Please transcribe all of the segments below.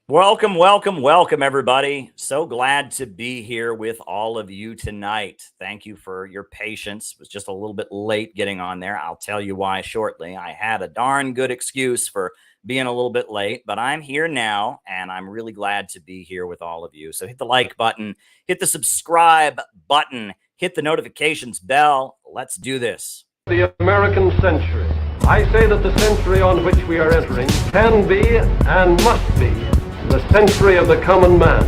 Welcome, welcome, welcome, everybody. So glad to be here with all of you tonight. Thank you for your patience. Was just a little bit late getting on there. I'll tell you why shortly. I had a darn good excuse for being a little bit late, but I'm here now, and I'm really glad to be here with all of you. So hit the like button, hit the subscribe button, hit the notifications bell. Let's do this. The American century. I say that the century on which we are entering can be and must be the century of the common man.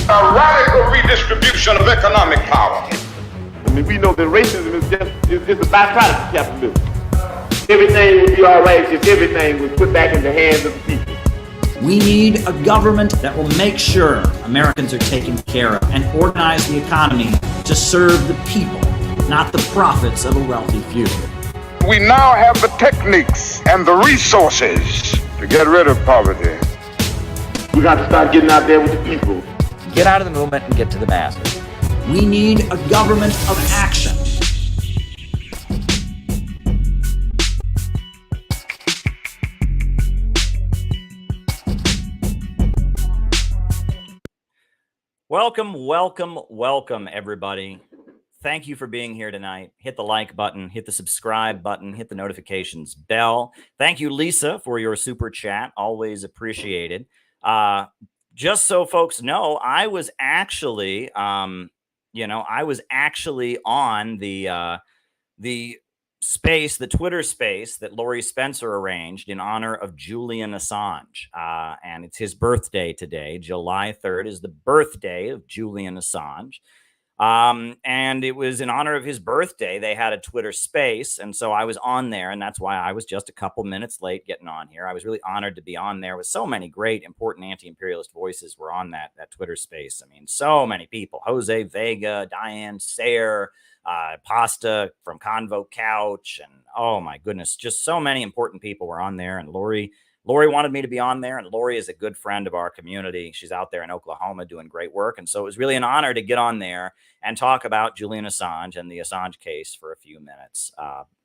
A radical redistribution of economic power. I mean, we know that racism is a byproduct of capitalism. Everything would be all right if everything was put back in the hands of the people. We need a government that will make sure Americans are taken care of and organize the economy to serve the people, not the profits of a wealthy few. We now have the techniques and the resources to get rid of poverty. We got to start getting out there with the people. Get out of the movement and get to the masses. We need a government of action. Welcome, welcome, welcome, everybody. Thank you for being here tonight. Hit the like button, hit the subscribe button, hit the notifications bell. Thank you, Lisa, for your super chat. Always appreciated. Just so folks know, I was actually, on the space, the Twitter space that Laurie Spencer arranged in honor of Julian Assange. And it's his birthday today. July 3rd is the birthday of Julian Assange. And it was in honor of his birthday. They had a Twitter space. And so I was on there, and that's why I was just a couple minutes late getting on here. I was really honored to be on there with so many great, important anti-imperialist voices were on that Twitter space. I mean, so many people: Jose Vega, Diane Sayre, Pasta from Convo Couch, and oh my goodness, just so many important people were on there. And Laurie wanted me to be on there, and Laurie is a good friend of our community. She's out there in Oklahoma doing great work. And so it was really an honor to get on there and talk about Julian Assange and the Assange case for a few minutes.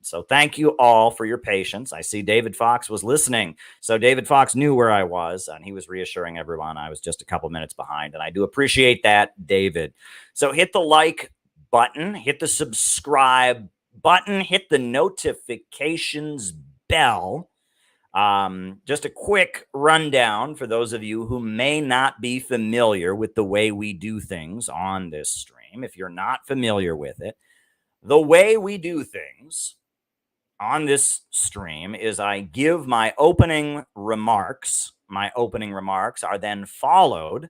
So thank you all for your patience. I see David Fox was listening. So David Fox knew where I was, and he was reassuring everyone I was just a couple minutes behind. And I do appreciate that, David. So hit the like button, hit the subscribe button, hit the notifications bell. Just a quick rundown for those of you who may not be familiar with the way we do things on this stream. If you're not familiar with it, the way we do things on this stream is I give my opening remarks. My opening remarks are then followed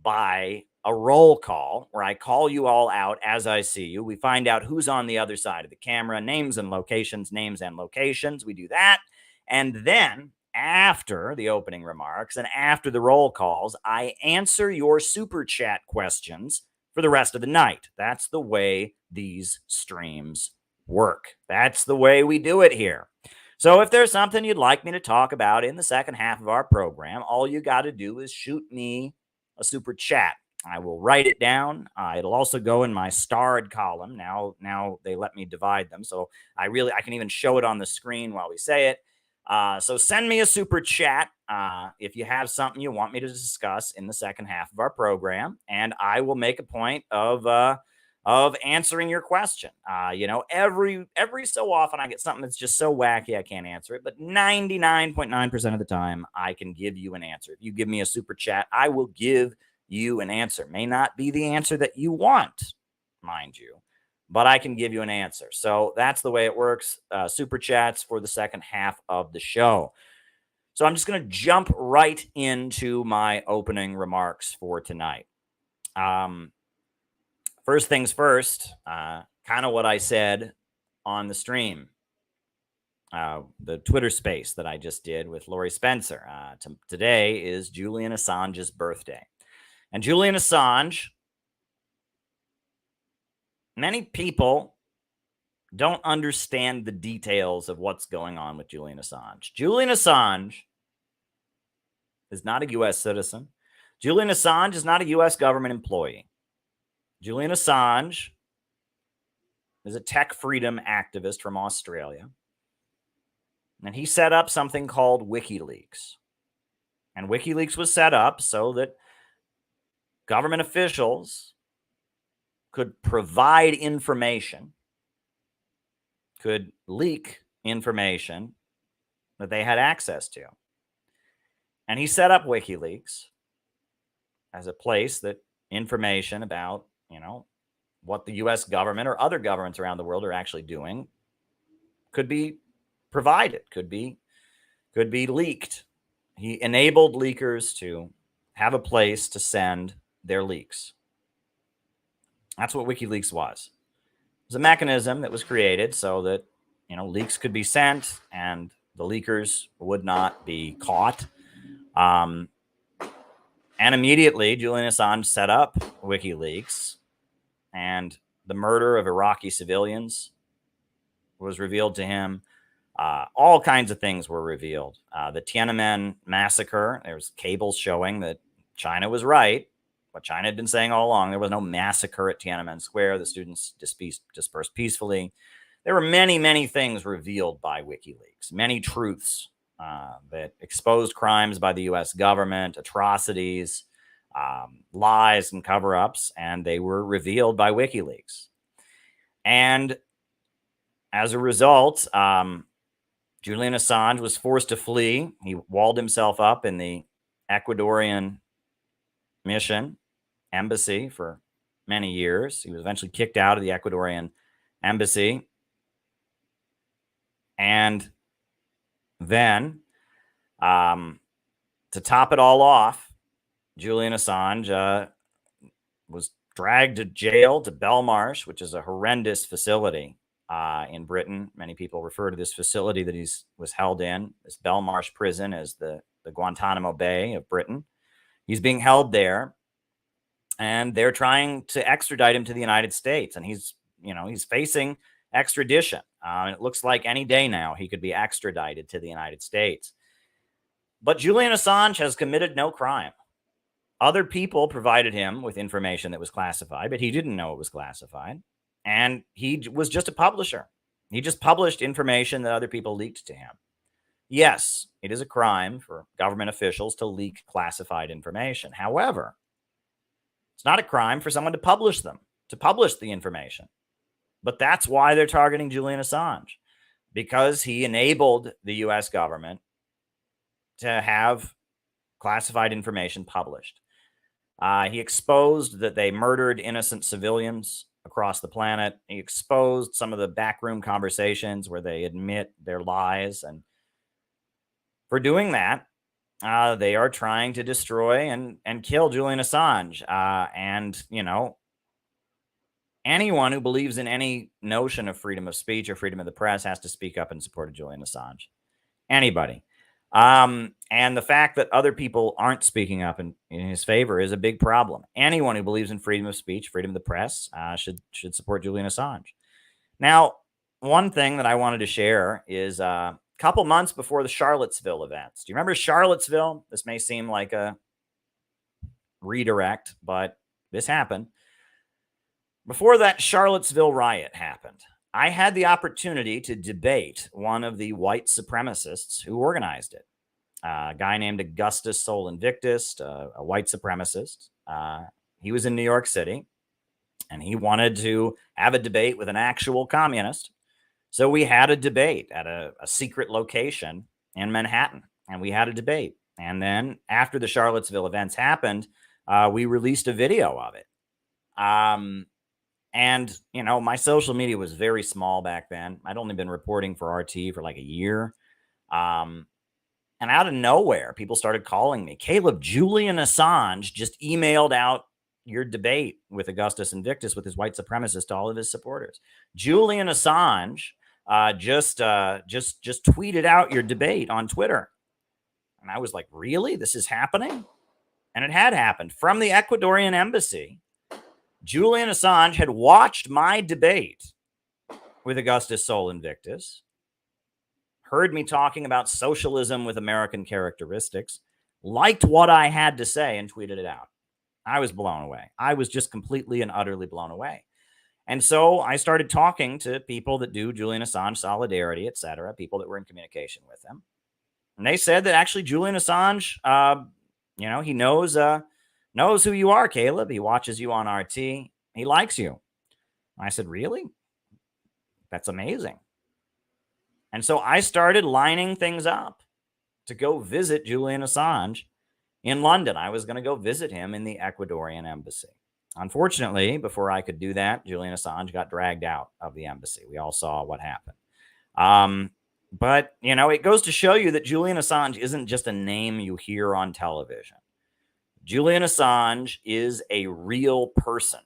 by a roll call where I call you all out as I see you. We find out who's on the other side of the camera, names and locations. We do that. And then after the opening remarks and after the roll calls, I answer your super chat questions for the rest of the night. That's the way these streams work. That's the way we do it here. So if there's something you'd like me to talk about in the second half of our program, all you got to do is shoot me a super chat. I will write it down. It'll also go in my starred column. Now they let me divide them, so I can even show it on the screen while we say it. So send me a super chat if you have something you want me to discuss in the second half of our program, and I will make a point of answering your question. Every so often I get something that's just so wacky I can't answer it, but 99.9% of the time I can give you an answer. If you give me a super chat, I will give you an answer. May not be the answer that you want, mind you, but I can give you an answer. So that's the way it works. Super chats for the second half of the show. So I'm just going to jump right into my opening remarks for tonight. First things first, kind of what I said on the stream, the Twitter space that I just did with Laurie Spencer. Today is Julian Assange's birthday. And Julian Assange, many people don't understand the details of what's going on with Julian Assange. Julian Assange is not a U.S. citizen. Julian Assange is not a U.S. government employee. Julian Assange is a tech freedom activist from Australia. And he set up something called WikiLeaks. And WikiLeaks was set up so that government officials could provide information, could leak information that they had access to. And he set up WikiLeaks as a place that information about, what the US government or other governments around the world are actually doing could be provided, could be leaked. He enabled leakers to have a place to send their leaks. That's what WikiLeaks was. It was a mechanism that was created so that, leaks could be sent and the leakers would not be caught. And immediately, Julian Assange set up WikiLeaks, and the murder of Iraqi civilians was revealed to him. All kinds of things were revealed. The Tiananmen massacre, there was cables showing that China was right. What China had been saying all along, there was no massacre at Tiananmen Square. The students dispersed peacefully. There were many, many things revealed by WikiLeaks, many truths that exposed crimes by the U.S. government, atrocities, lies and cover-ups, and they were revealed by WikiLeaks. And as a result, Julian Assange was forced to flee. He walled himself up in the Ecuadorian embassy for many years. He was eventually kicked out of the Ecuadorian embassy. And then, to top it all off, Julian Assange was dragged to jail, to Belmarsh, which is a horrendous facility in Britain. Many people refer to this facility that he was held in, this Belmarsh prison, as the Guantanamo Bay of Britain. He's being held there, and they're trying to extradite him to the United States. And he's facing extradition. It looks like any day now he could be extradited to the United States. But Julian Assange has committed no crime. Other people provided him with information that was classified, but he didn't know it was classified. And he was just a publisher. He just published information that other people leaked to him. Yes, it is a crime for government officials to leak classified information. However, it's not a crime for someone to publish the information. But that's why they're targeting Julian Assange, because he enabled the U.S. government to have classified information published. He exposed that they murdered innocent civilians across the planet. He exposed some of the backroom conversations where they admit their lies. And for doing that, they are trying to destroy and kill Julian Assange. Anyone who believes in any notion of freedom of speech or freedom of the press has to speak up in support of Julian Assange. Anybody. And the fact that other people aren't speaking up in his favor is a big problem. Anyone who believes in freedom of speech, freedom of the press, should support Julian Assange. Now, one thing that I wanted to share is a couple months before the Charlottesville events. Do you remember Charlottesville? This may seem like a redirect, but this happened. Before that Charlottesville riot happened, I had the opportunity to debate one of the white supremacists who organized it, a guy named Augustus Sol Invictus, a white supremacist. He was in New York City, and he wanted to have a debate with an actual communist. So we had a debate at a secret location in Manhattan, and we had a debate. And then after the Charlottesville events happened, we released a video of it. And, my social media was very small back then. I'd only been reporting for RT for like a year. And out of nowhere, people started calling me. Caleb, Julian Assange just emailed out your debate with Augustus Invictus, with his white supremacist, to all of his supporters. Julian Assange just tweeted out your debate on Twitter. And I was like, really? This is happening? And it had happened. From the Ecuadorian embassy, Julian Assange had watched my debate with Augustus Sol Invictus, heard me talking about socialism with American characteristics, liked what I had to say, and tweeted it out. I was blown away. I was just completely and utterly blown away. And so I started talking to people that do Julian Assange solidarity, etc., people that were in communication with him. And they said that actually Julian Assange He knows who you are, Caleb. He watches you on RT. He likes you. I said, really? That's amazing. And so I started lining things up to go visit Julian Assange in London. I was going to go visit him in the Ecuadorian embassy. Unfortunately, before I could do that, Julian Assange got dragged out of the embassy. We all saw what happened. But, it goes to show you that Julian Assange isn't just a name you hear on television. Julian Assange is a real person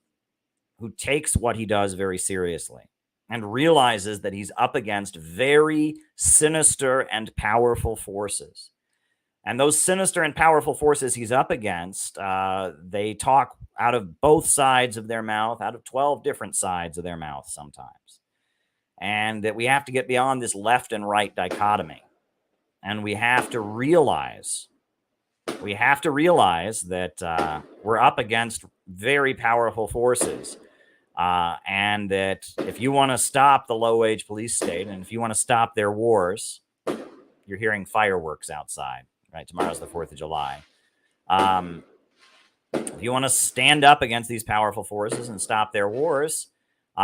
who takes what he does very seriously and realizes that he's up against very sinister and powerful forces. And those sinister and powerful forces he's up against, they talk out of both sides of their mouth, out of 12 different sides of their mouth sometimes. And that we have to get beyond this left and right dichotomy. And we have to realize that we're up against very powerful forces. And that if you want to stop the low-wage police state, and if you want to stop their wars, you're hearing fireworks outside, right? Tomorrow's the 4th of July. If you want to stand up against these powerful forces and stop their wars,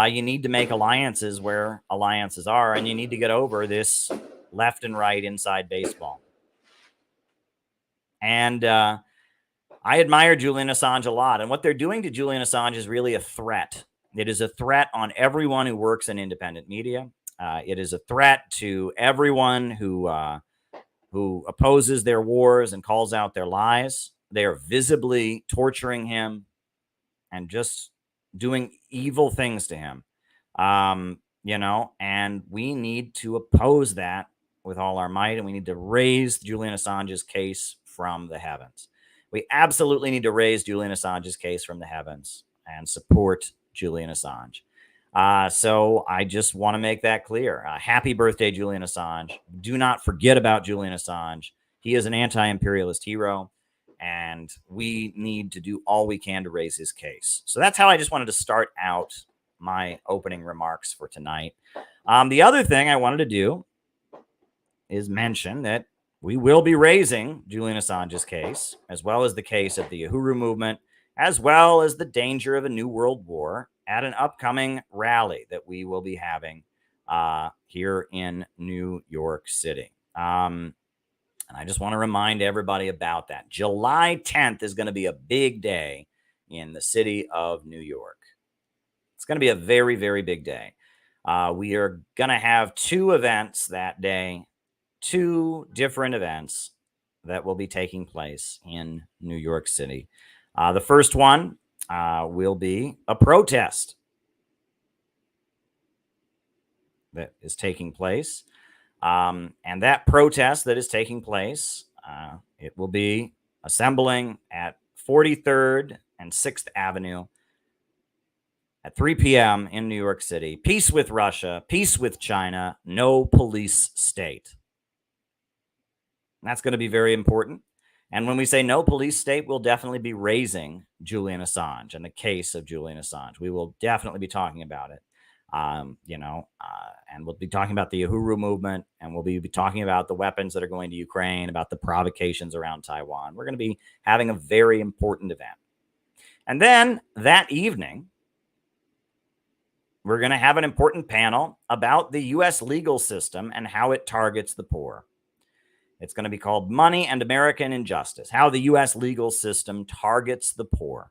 you need to make alliances where alliances are, and you need to get over this left and right inside baseball. And I admire Julian Assange a lot. And what they're doing to Julian Assange is really a threat. It is a threat on everyone who works in independent media. It is a threat to everyone who opposes their wars and calls out their lies. They are visibly torturing him and just doing evil things to him. And we need to oppose that with all our might, and we need to raise Julian Assange's case from the heavens. We absolutely need to raise Julian Assange's case from the heavens and support Julian Assange. So I just want to make that clear. Happy birthday, Julian Assange. Do not forget about Julian Assange. He is an anti-imperialist hero, and we need to do all we can to raise his case. So that's how I just wanted to start out my opening remarks for tonight. The other thing I wanted to do is mention that we will be raising Julian Assange's case, as well as the case of the Uhuru movement, as well as the danger of a new world war at an upcoming rally that we will be having here in New York City. And I just want to remind everybody about that. July 10th is going to be a big day in the city of New York. It's going to be a very, very big day. We are going to have two events that day, two different events that will be taking place in New York City. The first one will be a protest that is taking place. And that protest that is taking place, it will be assembling at 43rd and 6th Avenue at 3 p.m. in New York City. Peace with Russia, peace with China, no police state. And that's going to be very important. And when we say no police state, we'll definitely be raising Julian Assange and the case of Julian Assange. We will definitely be talking about it. And we'll be talking about the Uhuru movement, and we'll be talking about the weapons that are going to Ukraine, about the provocations around Taiwan. We're going to be having a very important event. And then that evening, we're going to have an important panel about the U.S. legal system and how it targets the poor. It's going to be called Money and American Injustice, how the U.S. legal system targets the poor.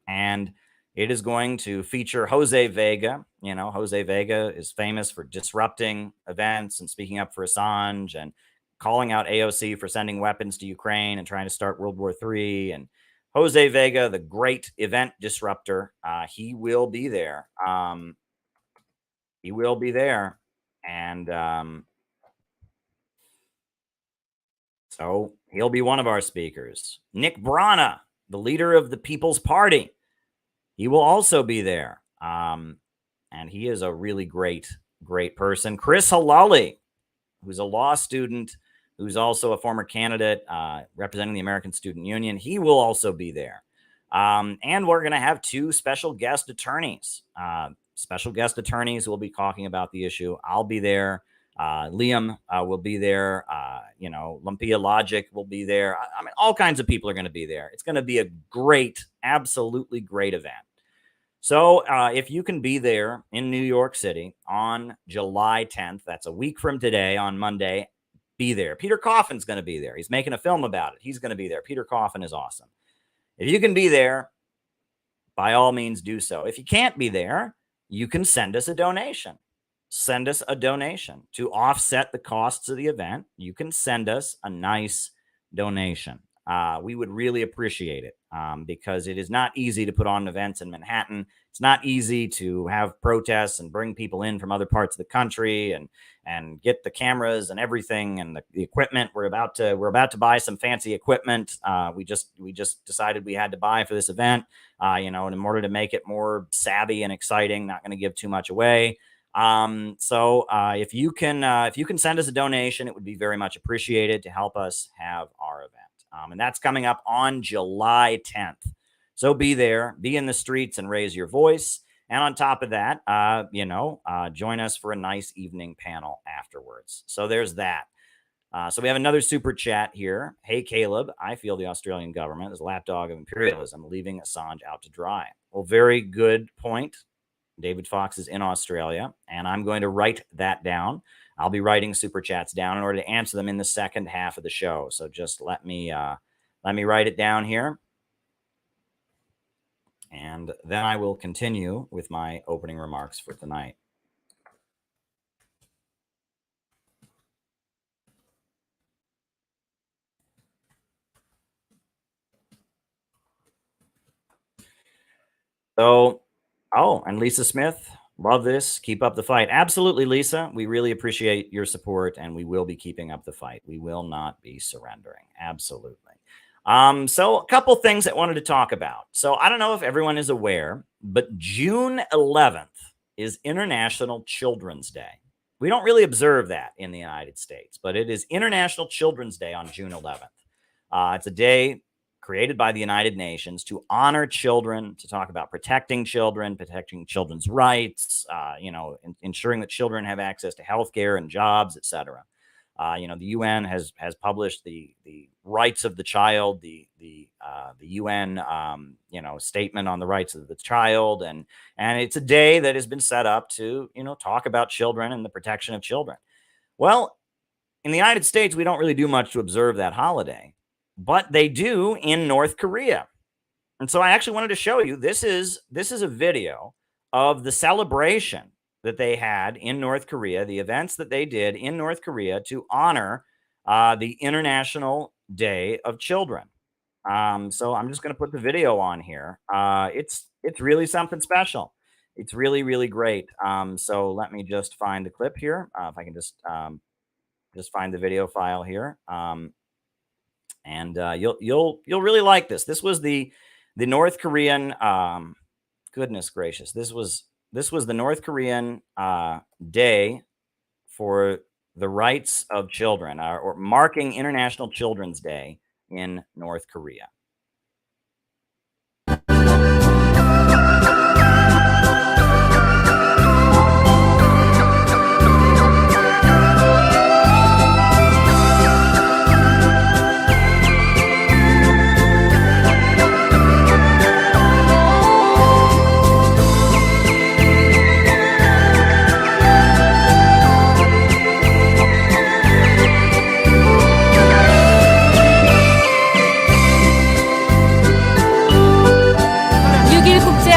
And it is going to feature Jose Vega. Jose Vega is famous for disrupting events and speaking up for Assange and calling out AOC for sending weapons to Ukraine and trying to start World War III. And Jose Vega, the great event disruptor, he will be there. He will be there. And so he'll be one of our speakers. Nick Brana, the leader of the People's Party, he will also be there. And he is a really great person. Chris Halali, who's a law student, who's also a former candidate representing the American Student Union, he will also be there. And we're going to have two special guest attorneys. Special guest attorneys will be talking about the issue. I'll be there. Liam will be there. Lumpia Logic will be there. I mean, all kinds of people are going to be there. It's going to be a great, absolutely great event. So if you can be there in New York City on July 10th, that's a week from today on Monday, be there. Peter Coffin's going to be there. He's making a film about it. He's going to be there. Peter Coffin is awesome. If you can be there, by all means do so. If you can't be there, you can send us a donation. Send us a donation to offset the costs of the event. You can send us a nice donation. We would really appreciate it because it is not easy to put on events in Manhattan. It's not easy to have protests and bring people in from other parts of the country and get the cameras and everything and the equipment. We're about to buy some fancy equipment. We just decided we had to buy for this event, and in order to make it more savvy and exciting, not going to give too much away. So if you can send us a donation, it would be very much appreciated to help us have our event. And that's coming up on July 10th. So be there, be in the streets and raise your voice. And on top of that, join us for a nice evening panel afterwards. So there's that. So we have another super chat here. Hey, Caleb, I feel the Australian government is a lapdog of imperialism, leaving Assange out to dry. Well, very good point. David Fox is in Australia, and I'm going to write that down. I'll be writing super chats down in order to answer them in the second half of the show. So just let me write it down here. And then I will continue with my opening remarks for tonight. So, and Lisa Smith, love this. Keep up the fight. Absolutely, Lisa. We really appreciate your support, and we will be keeping up the fight. We will not be surrendering. Absolutely. So a couple things I wanted to talk about. So I don't know if everyone is aware, but June 11th is International Children's Day. We don't really observe that in the United States, but it is International Children's Day on June 11th. It's a day created by the United Nations to honor children, to talk about protecting children's rights, ensuring that children have access to healthcare and jobs, etc. The UN has published the rights of the child, the UN statement on the rights of the child, and it's a day that has been set up to talk about children and the protection of children. Well, in the United States, we don't really do much to observe that holiday, but they do in North Korea. And so I actually wanted to show you, this is a video of the celebration that they had in North Korea, the events that they did in North Korea to honor the International Day of Children. So I'm just going to put the video on here. It's really something special. It's really, really great. So let me just find the clip here. If I can just find the video file here. And you'll really like this. This was the North Korean. Goodness gracious! This was the North Korean Day for the rights of children, or marking International Children's Day in North Korea.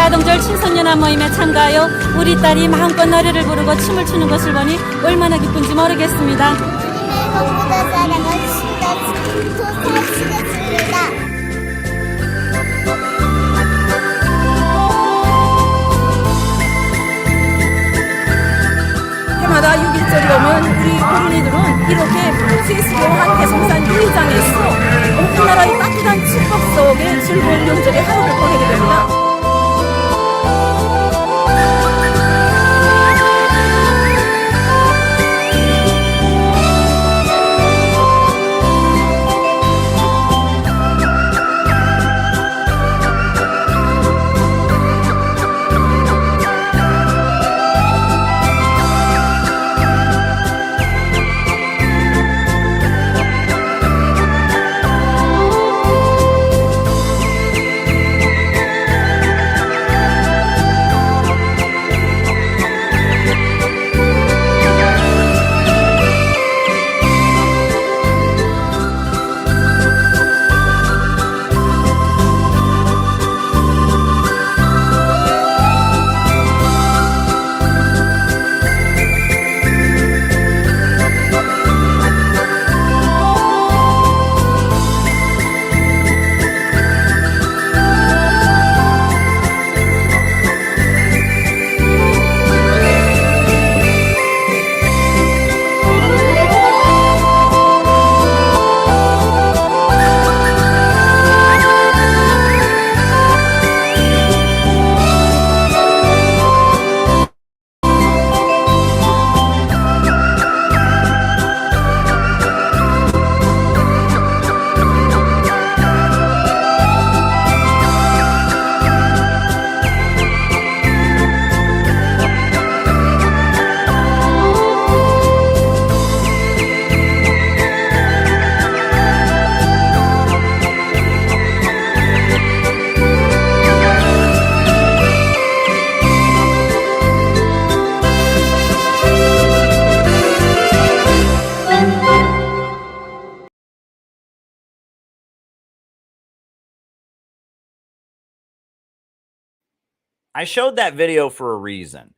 아동절 친선연합 모임에 참가하여 우리 딸이 마음껏 노래를 부르고 춤을 추는 것을 보니 얼마나 기쁜지 모르겠습니다. 무엇보다 사랑은 도사시겠습니다. 해마다 6.1절이 오면 우리 어린이들은 이렇게 스위스교한 대성산 유의장에서 우리나라의 따뜻한 축복 속에 즐거운 명절의 하루를 보내게 됩니다. I showed that video for a reason,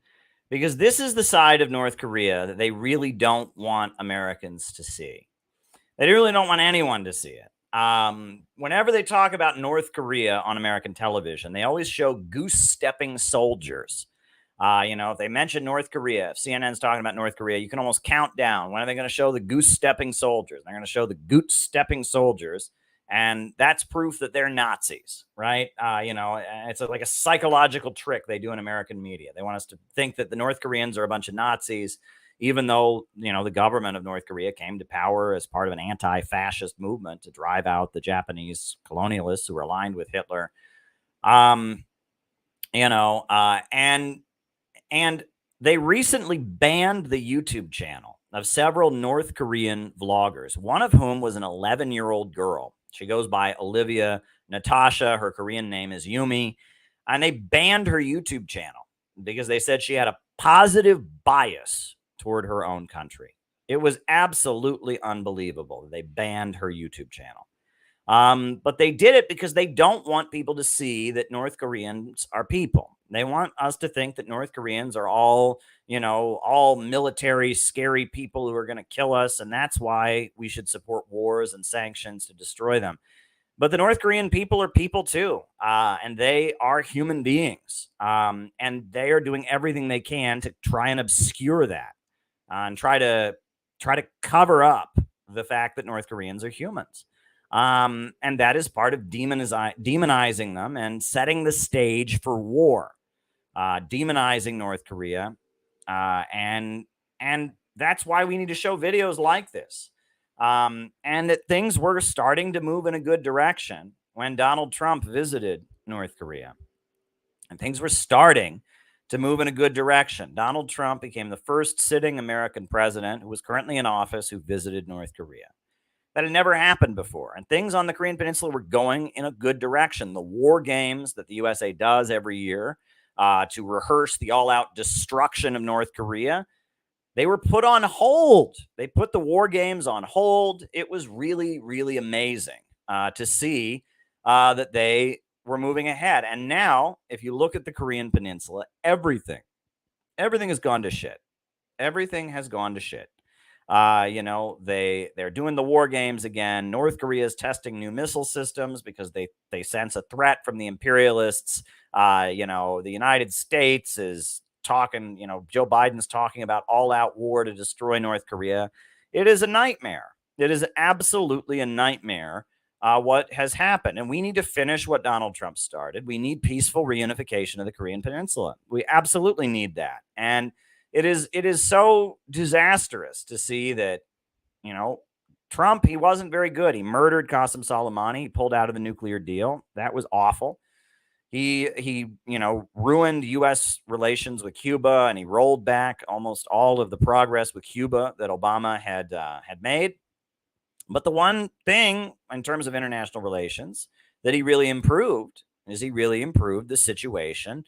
because this is the side of North Korea that they really don't want Americans to see. They really don't want anyone to see it. Whenever they talk about North Korea on American television, they always show goose-stepping soldiers. If they mention North Korea, if CNN's talking about North Korea, you can almost count down. When are they going to show the goose-stepping soldiers? They're going to show the goose-stepping soldiers, and that's proof that they're Nazis, right? It's like a psychological trick they do in American media. They want us to think that the North Koreans are a bunch of Nazis, even though, the government of North Korea came to power as part of an anti-fascist movement to drive out the Japanese colonialists who were aligned with Hitler. And they recently banned the YouTube channel of several North Korean vloggers, one of whom was an 11-year-old girl. She goes by Olivia Natasha. Her Korean name is Yumi. And they banned her YouTube channel because they said she had a positive bias toward her own country. It was absolutely unbelievable. They banned her YouTube channel. But they did it because they don't want people to see that North Koreans are people. They want us to think that North Koreans are all military, scary people who are going to kill us. And that's why we should support wars and sanctions to destroy them. But the North Korean people are people too. And they are human beings. And they are doing everything they can to try and obscure that and try to cover up the fact that North Koreans are humans. And that is part of demonizing them and setting the stage for war, demonizing North Korea. And that's why we need to show videos like this. And that things were starting to move in a good direction when Donald Trump visited North Korea. And things were starting to move in a good direction. Donald Trump became the first sitting American president who was currently in office who visited North Korea. That had never happened before. And things on the Korean Peninsula were going in a good direction. The war games that the USA does every year to rehearse the all-out destruction of North Korea, they were put on hold. They put the war games on hold. It was really, really amazing to see that they were moving ahead. And now, if you look at the Korean Peninsula, everything has gone to shit. Everything has gone to shit. They're doing the war games again. North Korea is testing new missile systems because they sense a threat from the imperialists. The United States is talking, Joe Biden's talking about all-out war to destroy North Korea. It is a nightmare. It is absolutely a nightmare what has happened. And we need to finish what Donald Trump started. We need peaceful reunification of the Korean Peninsula. We absolutely need that. And it is so disastrous to see that, Trump, he wasn't very good. He murdered Qasem Soleimani. He pulled out of the nuclear deal. That was awful. He ruined U.S. relations with Cuba, and he rolled back almost all of the progress with Cuba that Obama had made. But the one thing in terms of international relations that he really improved is he really improved the situation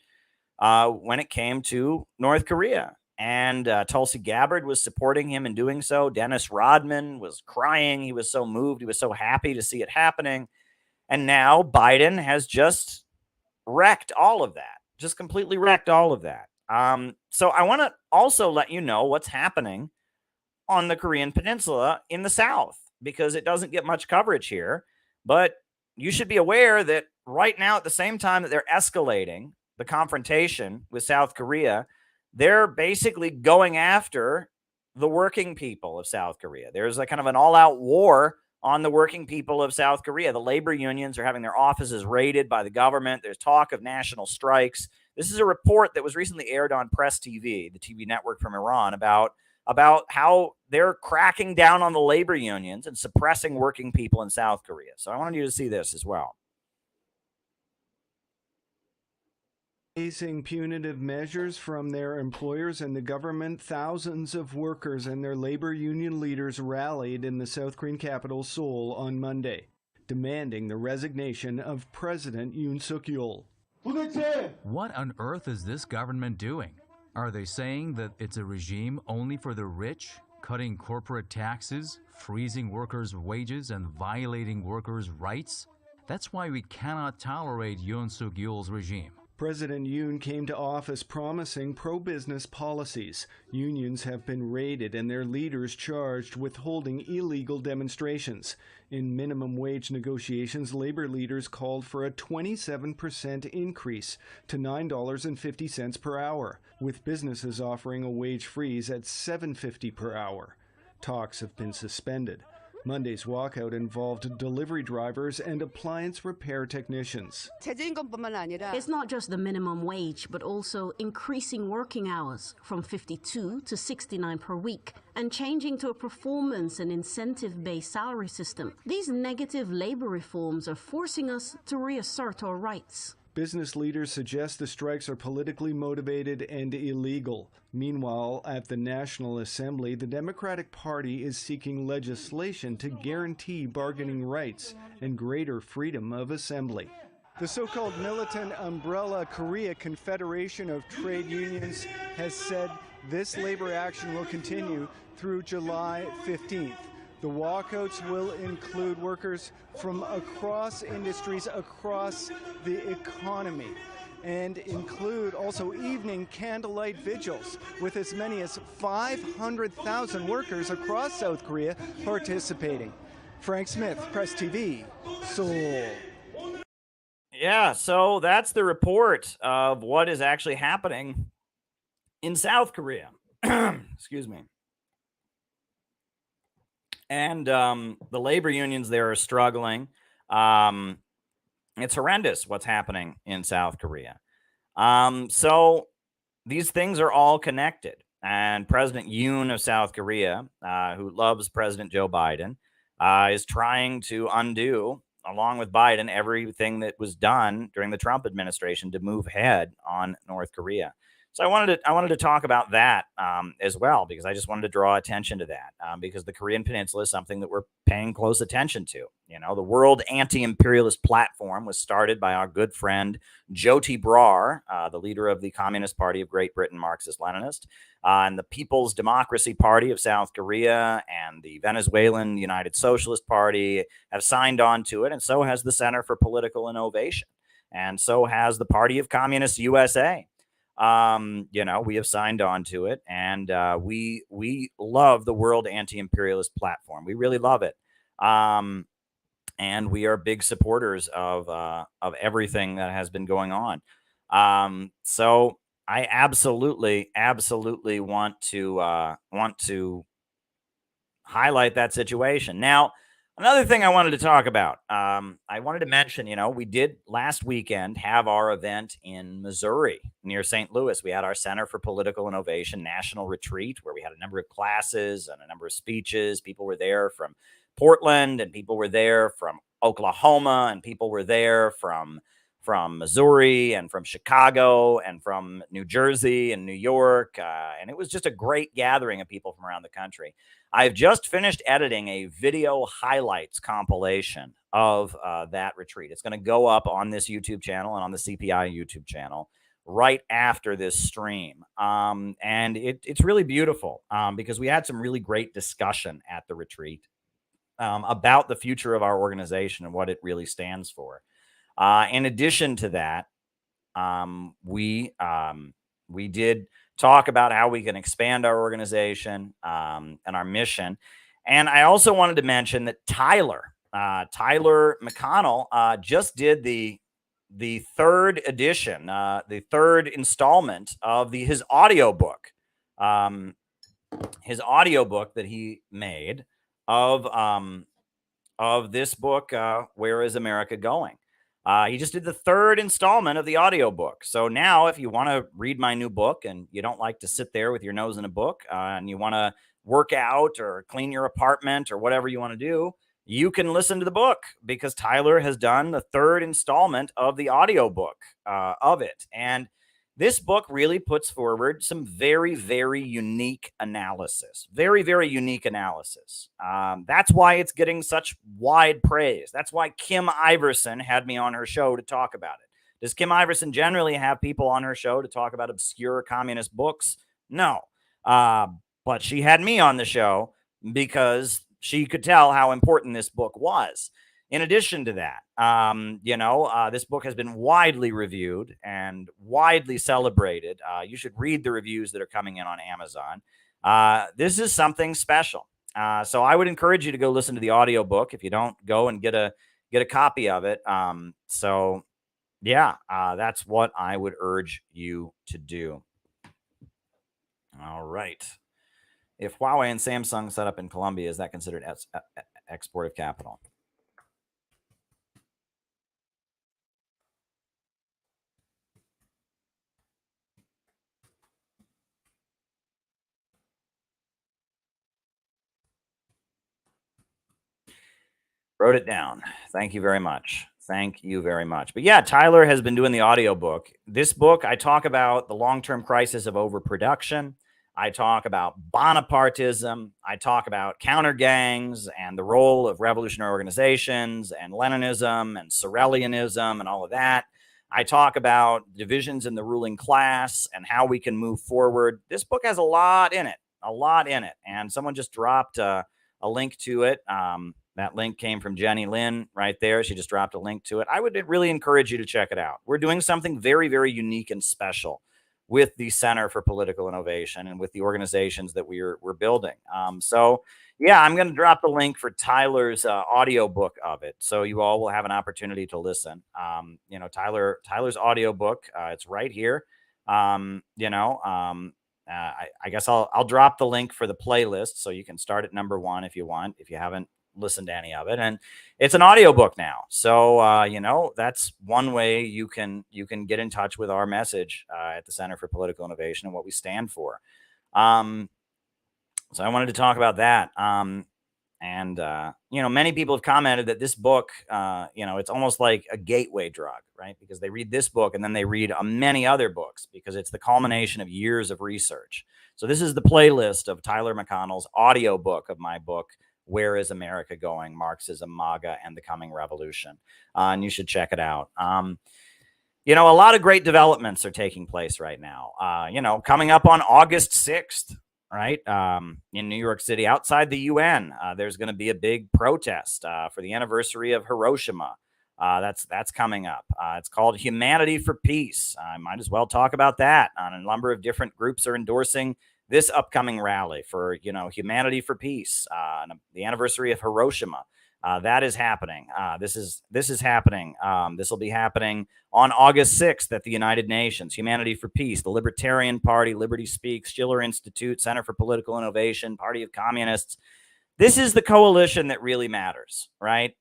when it came to North Korea. And Tulsi Gabbard was supporting him in doing so. Dennis Rodman was crying. He was so moved. He was so happy to see it happening. And now Biden has just wrecked all of that, just completely wrecked all of that. So I want to also let you know what's happening on the Korean Peninsula in the South, because it doesn't get much coverage here. But you should be aware that right now, at the same time that they're escalating the confrontation with South Korea, they're basically going after the working people of South Korea. There's a kind of an all-out war on the working people of South Korea. The labor unions are having their offices raided by the government. There's talk of national strikes. This is a report that was recently aired on Press TV, the TV network from Iran, about how they're cracking down on the labor unions and suppressing working people in South Korea. So I wanted you to see this as well. Facing punitive measures from their employers and the government, thousands of workers and their labor union leaders rallied in the South Korean capital, Seoul, on Monday, demanding the resignation of President Yoon Suk-yeol. What on earth is this government doing? Are they saying that it's a regime only for the rich, cutting corporate taxes, freezing workers' wages, and violating workers' rights? That's why we cannot tolerate Yoon Suk-yeol's regime. President Yoon came to office promising pro-business policies. Unions have been raided and their leaders charged with holding illegal demonstrations. In minimum wage negotiations, labor leaders called for a 27% increase to $9.50 per hour, with businesses offering a wage freeze at $7.50 per hour. Talks have been suspended. Monday's walkout involved delivery drivers and appliance repair technicians. It's not just the minimum wage, but also increasing working hours from 52 to 69 per week and changing to a performance and incentive-based salary system. These negative labor reforms are forcing us to reassert our rights. Business leaders suggest the strikes are politically motivated and illegal. Meanwhile, at the National Assembly, the Democratic Party is seeking legislation to guarantee bargaining rights and greater freedom of assembly. The so-called militant umbrella Korea Confederation of Trade Unions has said this labor action will continue through July 15th. The walkouts will include workers from across industries, across the economy, and include also evening candlelight vigils with as many as 500,000 workers across South Korea participating. Frank Smith, Press TV, Seoul. Yeah, so that's the report of what is actually happening in South Korea. Excuse me. And the labor unions there are struggling. It's horrendous what's happening in South Korea. So these things are all connected. And President Yoon of South Korea, who loves President Joe Biden, is trying to undo, along with Biden, everything that was done during the Trump administration to move ahead on North Korea. So I wanted to talk about that as well, because I just wanted to draw attention to that, because the Korean Peninsula is something that we're paying close attention to. You know, the World Anti-Imperialist Platform was started by our good friend Jyoti Brar, the leader of the Communist Party of Great Britain, Marxist-Leninist, and the People's Democracy Party of South Korea and the Venezuelan United Socialist Party have signed on to it, and so has the Center for Political Innovation, and so has the Party of Communists USA. You know, we have signed on to it, and we love the World Anti-Imperialist Platform. We really love it. And we are big supporters of everything that has been going on. So I absolutely want to highlight that situation. Now, another thing I wanted to talk about, I wanted to mention, you know, we did last weekend have our event in Missouri near St. Louis. We had our Center for Political Innovation National Retreat, where we had a number of classes and a number of speeches. People were there from Portland, and people were there from Oklahoma, and people were there from Missouri and from Chicago and from New Jersey and New York. And it was just a great gathering of people from around the country. I've just finished editing a video highlights compilation of that retreat. It's going to go up on this YouTube channel and on the CPI YouTube channel right after this stream. And it's really beautiful because we had some really great discussion at the retreat about the future of our organization and what it really stands for. In addition to that, we did talk about how we can expand our organization and our mission. And I also wanted to mention that Tyler McConnell just did the third edition, the third installment of his audiobook, that he made of this book, Where is America Going? He just did the third installment of the audiobook. So now if you want to read my new book and you don't like to sit there with your nose in a book and you want to work out or clean your apartment or whatever you want to do, you can listen to the book, because Tyler has done the third installment of the audiobook of it. And this book really puts forward some very, very unique analysis. Very, very unique analysis. That's why it's getting such wide praise. That's why Kim Iverson had me on her show to talk about it. Does Kim Iverson generally have people on her show to talk about obscure communist books? No. But she had me on the show because she could tell how important this book was. In addition to that, this book has been widely reviewed and widely celebrated. You should read the reviews that are coming in on Amazon. This is something special. So I would encourage you to go listen to the audiobook if you don't go and get a copy of it. That's what I would urge you to do. All right. If Huawei and Samsung set up in Colombia, is that considered export of capital? Wrote it down. Thank you very much. Thank you very much. But yeah, Tyler has been doing the audiobook. This book, I talk about the long-term crisis of overproduction. I talk about Bonapartism. I talk about counter gangs and the role of revolutionary organizations and Leninism and Sorelianism and all of that. I talk about divisions in the ruling class and how we can move forward. This book has a lot in it, And someone just dropped a link to it. That link came from Jenny Lynn right there. She just dropped a link to it. I would really encourage you to check it out. We're doing something very, very unique and special with the Center for Political Innovation and with the organizations that we're building. I'm going to drop the link for Tyler's audiobook of it, so you all will have an opportunity to listen. Tyler's audiobook, it's right here. I guess I'll drop the link for the playlist, so you can start at number 1 if you want, if you haven't listened to any of it. And it's an audiobook now, so that's one way you can get in touch with our message at the Center for Political Innovation and what we stand for. So I wanted to talk about that. Many people have commented that this book, it's almost like a gateway drug, right? Because they read this book and then they read many other books because it's the culmination of years of research. So this is the playlist of Tyler McConnell's audiobook of my book, Where is America Going? Marxism, MAGA, and the Coming Revolution. And you should check it out. A lot of great developments are taking place right now. Coming up on August 6th, right, in New York City, outside the UN, there's going to be a big protest for the anniversary of Hiroshima. That's coming up. It's called Humanity for Peace. I might as well talk about that. A number of different groups are endorsing this upcoming rally for, Humanity for Peace, the anniversary of Hiroshima. That is happening. This is happening. This will be happening on August 6th at the United Nations. Humanity for Peace, the Libertarian Party, Liberty Speaks, Schiller Institute, Center for Political Innovation, Party of Communists. This is the coalition that really matters, right?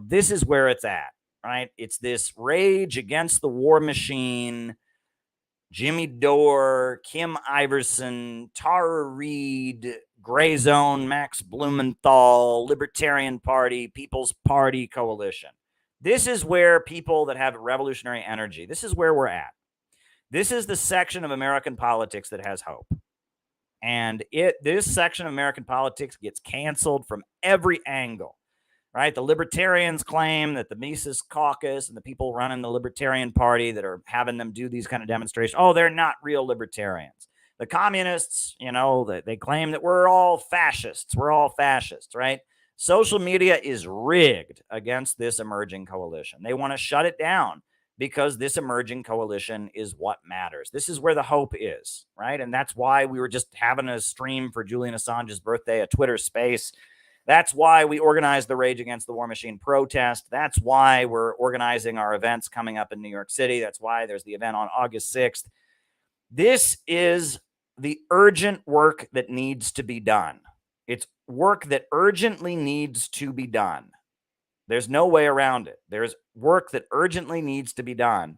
This is where it's at, right? It's this rage against the war machine. Jimmy Dore, Kim Iverson, Tara Reid, Gray Zone, Max Blumenthal, Libertarian Party, People's Party coalition. This is where people that have revolutionary energy, this is where we're at. This is the section of American politics that has hope. And this section of American politics gets canceled from every angle. Right? The libertarians claim that the Mises Caucus and the people running the Libertarian Party that are having them do these kind of demonstrations, they're not real libertarians. The communists, they claim that we're all fascists. We're all fascists, right? Social media is rigged against this emerging coalition. They want to shut it down because this emerging coalition is what matters. This is where the hope is, right? And that's why we were just having a stream for Julian Assange's birthday, a Twitter space. That's why we organized the Rage Against the War Machine protest. That's why we're organizing our events coming up in New York City. That's why there's the event on August 6th. This is the urgent work that needs to be done. It's work that urgently needs to be done. There's no way around it. There's work that urgently needs to be done.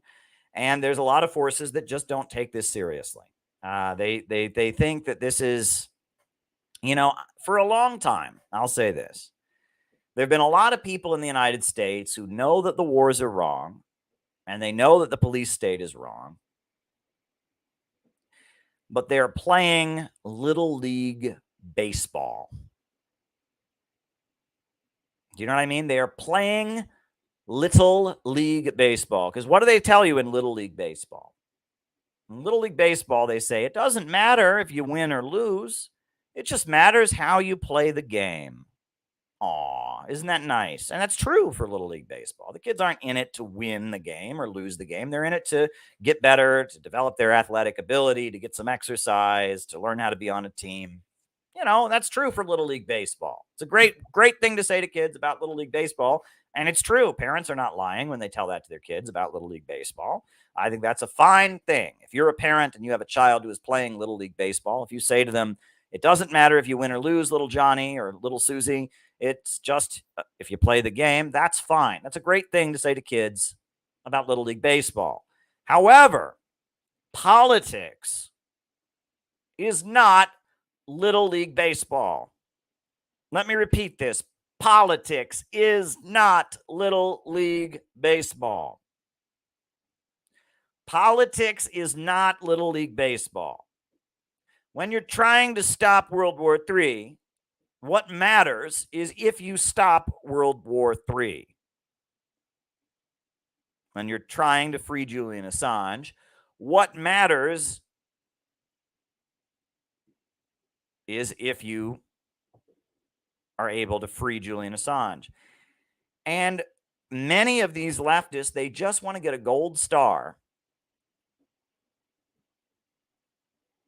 And there's a lot of forces that just don't take this seriously. They think that this is... for a long time, I'll say this. There have been a lot of people in the United States who know that the wars are wrong, and they know that the police state is wrong, but they're playing Little League baseball. Do you know what I mean? They are playing Little League baseball. Because what do they tell you in Little League baseball? In Little League baseball, they say, it doesn't matter if you win or lose. It just matters how you play the game. Aw, isn't that nice? And that's true for Little League Baseball. The kids aren't in it to win the game or lose the game. They're in it to get better, to develop their athletic ability, to get some exercise, to learn how to be on a team. That's true for Little League Baseball. It's a great thing to say to kids about Little League Baseball. And it's true. Parents are not lying when they tell that to their kids about Little League Baseball. I think that's a fine thing. If you're a parent and you have a child who is playing Little League Baseball, if you say to them, it doesn't matter if you win or lose, little Johnny or little Susie, it's just if you play the game, that's fine. That's a great thing to say to kids about Little League Baseball. However, politics is not Little League Baseball. Let me repeat this. Politics is not Little League Baseball. Politics is not Little League Baseball. When you're trying to stop World War III, what matters is if you stop World War III. When you're trying to free Julian Assange, what matters is if you are able to free Julian Assange. And many of these leftists, they just want to get a gold star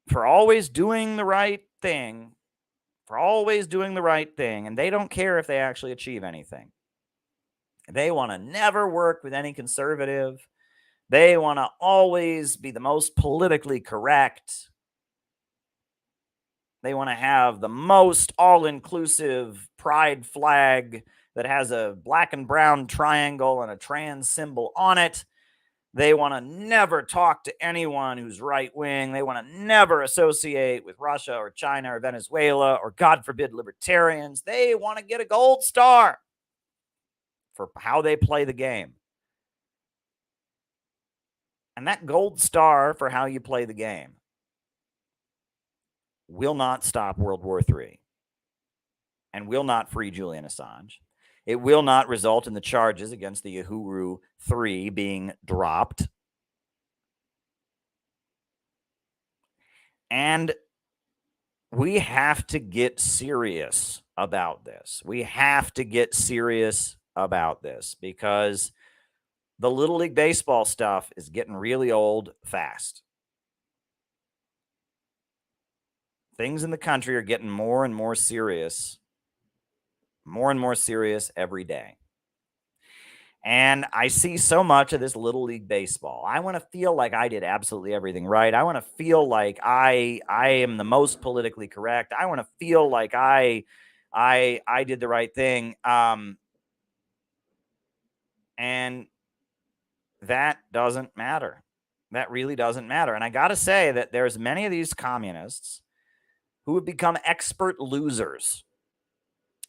for always doing the right thing, and they don't care if they actually achieve anything. They want to never work with any conservative. They want to always be the most politically correct. They want to have the most all-inclusive pride flag that has a black and brown triangle and a trans symbol on it. They want to never talk to anyone who's right-wing. They want to never associate with Russia or China or Venezuela or, God forbid, libertarians. They want to get a gold star for how they play the game. And that gold star for how you play the game will not stop World War III and will not free Julian Assange. It will not result in the charges against the Uhuru 3 being dropped. And we have to get serious about this. We have to get serious about this because the Little League Baseball stuff is getting really old fast. Things in the country are getting more and more serious every day. And I see so much of this Little League Baseball. I want to feel like I did absolutely everything right. I want to feel like I am the most politically correct. I want to feel like I did the right thing. And that doesn't matter. That really doesn't matter. And I got to say that there's many of these communists who have become expert losers.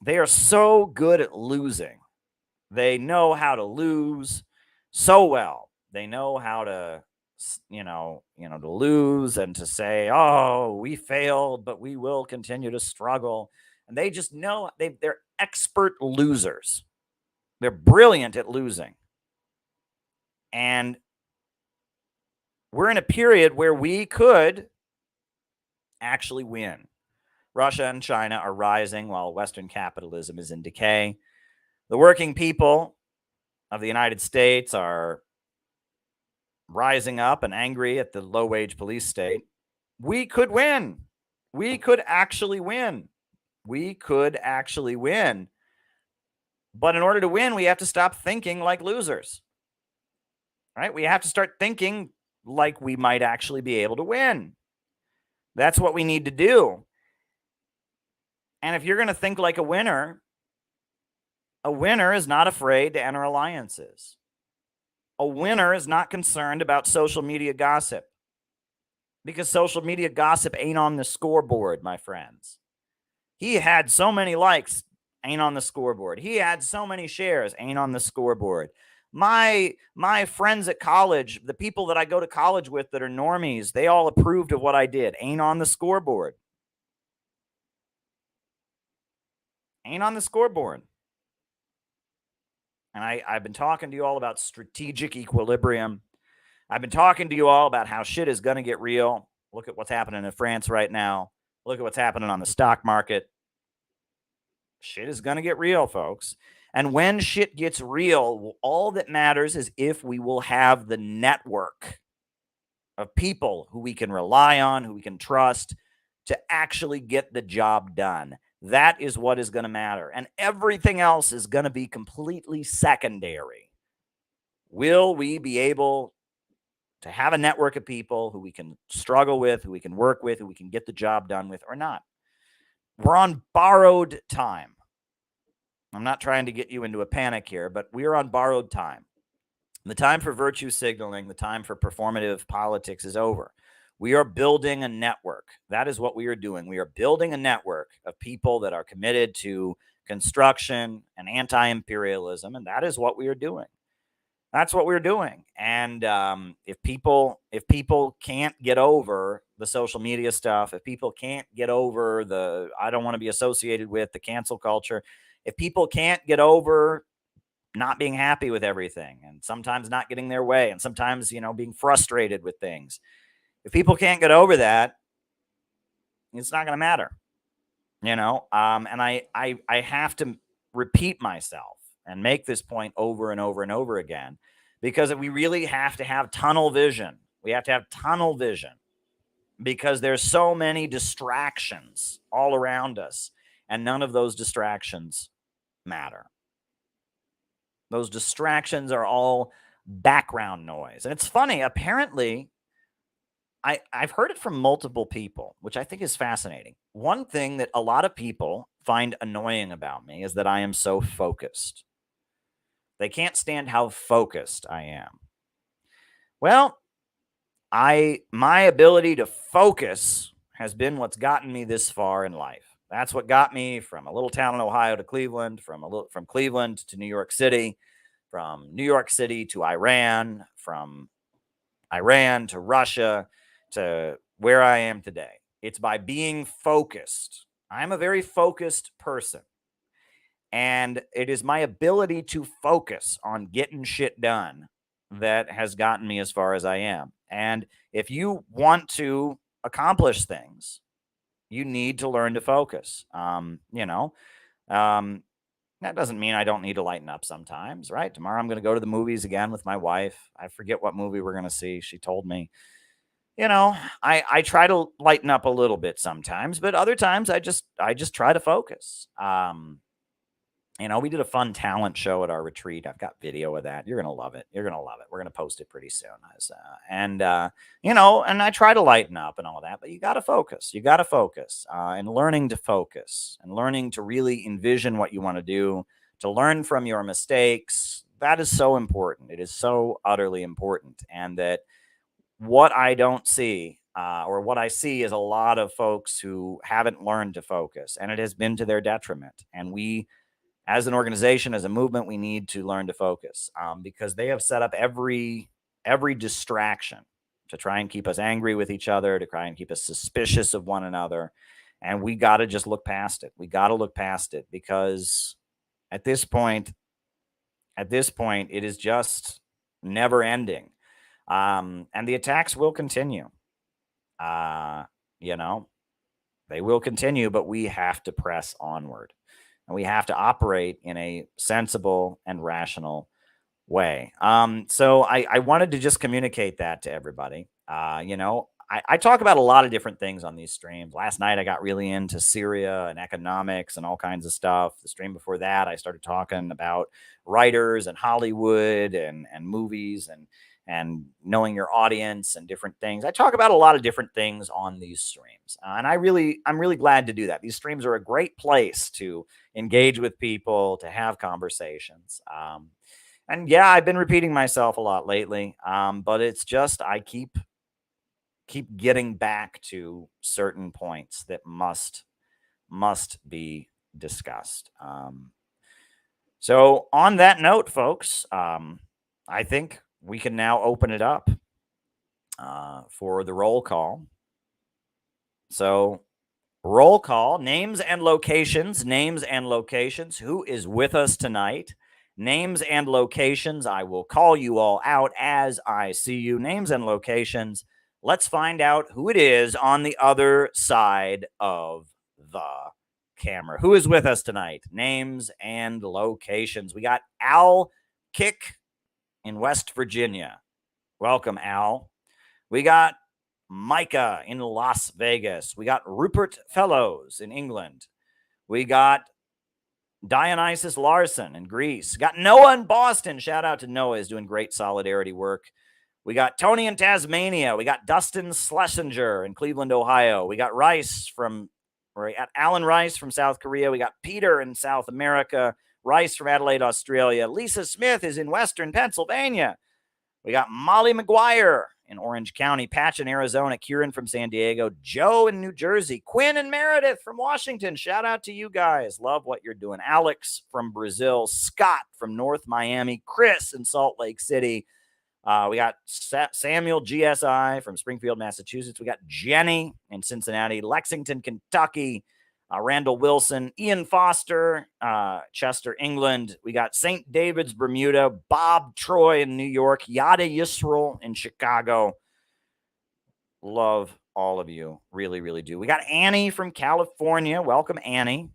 They are so good at losing. They know how to lose so well. They know how to, to lose and to say, oh, we failed, but we will continue to struggle. And they just know they're expert losers. They're brilliant at losing. And we're in a period where we could actually win. Russia and China are rising while Western capitalism is in decay. The working people of the United States are rising up and angry at the low-wage police state. We could win. We could actually win. We could actually win. But in order to win, we have to stop thinking like losers. Right? We have to start thinking like we might actually be able to win. That's what we need to do. And if you're going to think like a winner is not afraid to enter alliances. A winner is not concerned about social media gossip because social media gossip ain't on the scoreboard, my friends. He had so many likes, ain't on the scoreboard. He had so many shares, ain't on the scoreboard. My friends at college, the people that I go to college with that are normies, they all approved of what I did, ain't on the scoreboard. Ain't on the scoreboard. And I've been talking to you all about strategic equilibrium. I've been talking to you all about how shit is going to get real. Look at what's happening in France right now. Look at what's happening on the stock market. Shit is going to get real, folks. And when shit gets real, all that matters is if we will have the network of people who we can rely on, who we can trust to actually get the job done. That is what is going to matter. And everything else is going to be completely secondary. Will we be able to have a network of people who we can struggle with, who we can work with, who we can get the job done with, or not? We're on borrowed time. I'm not trying to get you into a panic here, but we are on borrowed time. The time for virtue signaling, the time for performative politics is over. We are building a network. That is what we are doing. We are building a network of people that are committed to construction and anti-imperialism, and that is what we are doing. That's what we're doing. And if people can't get over the social media stuff, if people can't get over the I don't want to be associated with the cancel culture, if people can't get over not being happy with everything and sometimes not getting their way and sometimes, being frustrated with things, if people can't get over that, it's not going to matter, and I have to repeat myself and make this point over and over and over again, because we really have to have tunnel vision. We have to have tunnel vision because there's so many distractions all around us, and none of those distractions matter. Those distractions are all background noise. And it's funny, apparently, I've heard it from multiple people, which I think is fascinating. One thing that a lot of people find annoying about me is that I am so focused. They can't stand how focused I am. Well, my ability to focus has been what's gotten me this far in life. That's what got me from a little town in Ohio to Cleveland, from Cleveland to New York City, from New York City to Iran, from Iran to Russia, to where I am today. It's by being focused. I'm a very focused person. And it is my ability to focus on getting shit done that has gotten me as far as I am. And if you want to accomplish things, you need to learn to focus. That doesn't mean I don't need to lighten up sometimes, right? Tomorrow I'm going to go to the movies again with my wife. I forget what movie we're going to see. She told me. I try to lighten up a little bit sometimes, but other times I just try to focus. We did a fun talent show at our retreat. I've got video of that. You're going to love it. You're going to love it. We're going to post it pretty soon. And I try to lighten up and all that, but you got to focus. You got to focus and learning to focus and learning to really envision what you want to do, to learn from your mistakes. That is so important. It is so utterly important. And that what I don't see or what I see is a lot of folks who haven't learned to focus, and it has been to their detriment. And we, as an organization, as a movement, we need to learn to focus because they have set up every distraction to try and keep us angry with each other, to try and keep us suspicious of one another. And we got to just look past it. We got to look past it because at this point, it is just never ending. And the attacks will continue. They will continue, but we have to press onward. And we have to operate in a sensible and rational way. So I wanted to just communicate that to everybody. I talk about a lot of different things on these streams. Last night, I got really into Syria and economics and all kinds of stuff. The stream before that, I started talking about writers and Hollywood and movies and knowing your audience and different things. I talk about a lot of different things on these streams. And I'm really glad to do that. These streams are a great place to engage with people, to have conversations. And yeah, I've been repeating myself a lot lately, but it's just I keep getting back to certain points that must be discussed. So on that note, folks, I think we can now open it up for the roll call. So roll call, names and locations. Who is with us tonight? Names and locations. I will call you all out as I see you. Names and locations. Let's find out who it is on the other side of the camera. Who is with us tonight? Names and locations. We got Al Kick in West Virginia. Welcome, Al. We got Micah in Las Vegas. We got Rupert Fellows in England. We got Dionysus Larson in Greece. Got Noah in Boston. Shout out to Noah, is doing great solidarity work. We got Tony in Tasmania. We got Dustin Schlesinger in Cleveland, Ohio. We got Alan Rice from South Korea. We got Peter in South America. Rice from Adelaide, Australia. Lisa Smith is in Western Pennsylvania. We got Molly McGuire in Orange County, Patch in Arizona, Kieran from San Diego, Joe in New Jersey, Quinn and Meredith from Washington. Shout out to you guys. Love what you're doing. Alex from Brazil, Scott from North Miami, Chris in Salt Lake City. We got Samuel GSI from Springfield, Massachusetts. We got Jenny in Cincinnati, Lexington, Kentucky, Randall Wilson, Ian Foster, Chester, England. We got St. David's, Bermuda, Bob Troy in New York, Yada Yisrael in Chicago. Love all of you. Really, really do. We got Annie from California. Welcome, Annie.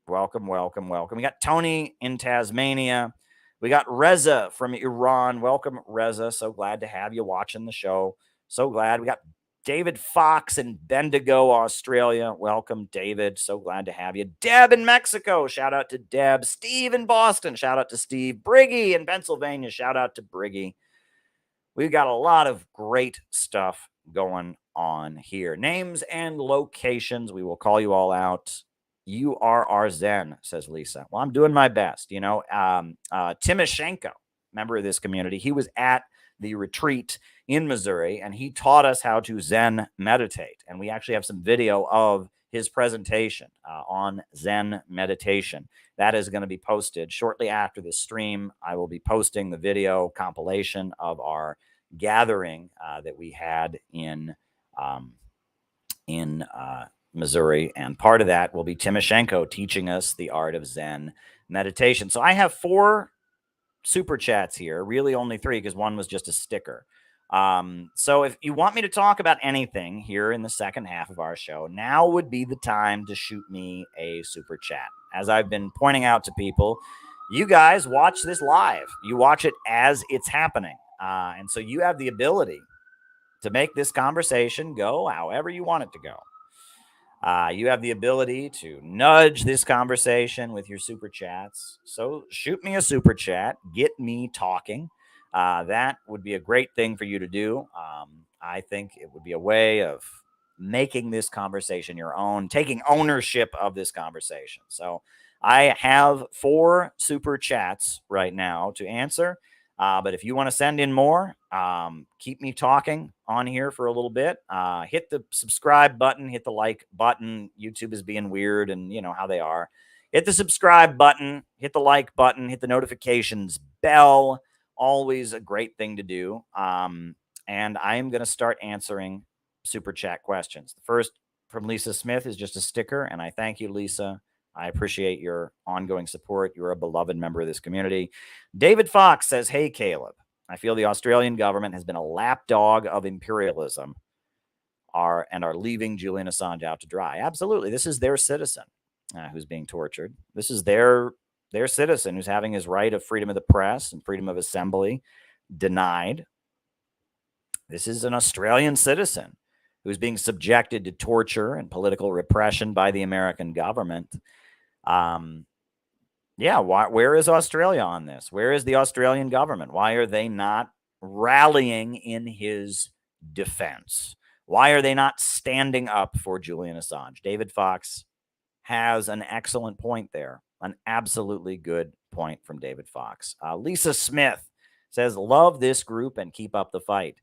Welcome, welcome, welcome. We got Tony in Tasmania. We got Reza from Iran. Welcome, Reza. So glad to have you watching the show. So glad. We got David Fox in Bendigo, Australia. Welcome, David. So glad to have you. Deb in Mexico. Shout out to Deb. Steve in Boston. Shout out to Steve. Briggy in Pennsylvania. Shout out to Briggy. We've got a lot of great stuff going on here. Names and locations. We will call you all out. You are our Zen, says Lisa. Well, I'm doing my best. Timoshenko, member of this community, he was at the retreat in Missouri, and he taught us how to Zen meditate. And we actually have some video of his presentation on Zen meditation. That is going to be posted shortly after this stream. I will be posting the video compilation of our gathering that we had in Missouri, and part of that will be Timoshenko teaching us the art of Zen meditation. So I have 4 super chats here, really only 3 because one was just a sticker. So if you want me to talk about anything here in the second half of our show, now would be the time to shoot me a super chat. As I've been pointing out to people, you guys watch this live. You watch it as it's happening. And so you have the ability to make this conversation go however you want it to go. You have the ability to nudge this conversation with your super chats. So shoot me a super chat. Get me talking. That would be a great thing for you to do. I think it would be a way of making this conversation your own, taking ownership of this conversation. So I have 4 super chats right now to answer. But if you want to send in more, keep me talking on here for a little bit. Hit the subscribe button, hit the like button. YouTube is being weird, and you know how they are. Hit the subscribe button, hit the like button, hit the notifications bell. Always a great thing to do. And I am going to start answering super chat questions. The first from Lisa Smith is just a sticker, and I thank you, Lisa. I appreciate your ongoing support. You're a beloved member of this community. David Fox says, hey, Caleb, I feel the Australian government has been a lapdog of imperialism and are leaving Julian Assange out to dry. Absolutely. This is their citizen who's being tortured. This is their citizen who's having his right of freedom of the press and freedom of assembly denied. This is an Australian citizen who's being subjected to torture and political repression by the American government. Where is Australia on this? Where is the Australian government? Why are they not rallying in his defense? Why are they not standing up for Julian Assange? David Fox has an excellent point there. An absolutely good point from David Fox. Lisa Smith says, love this group and keep up the fight.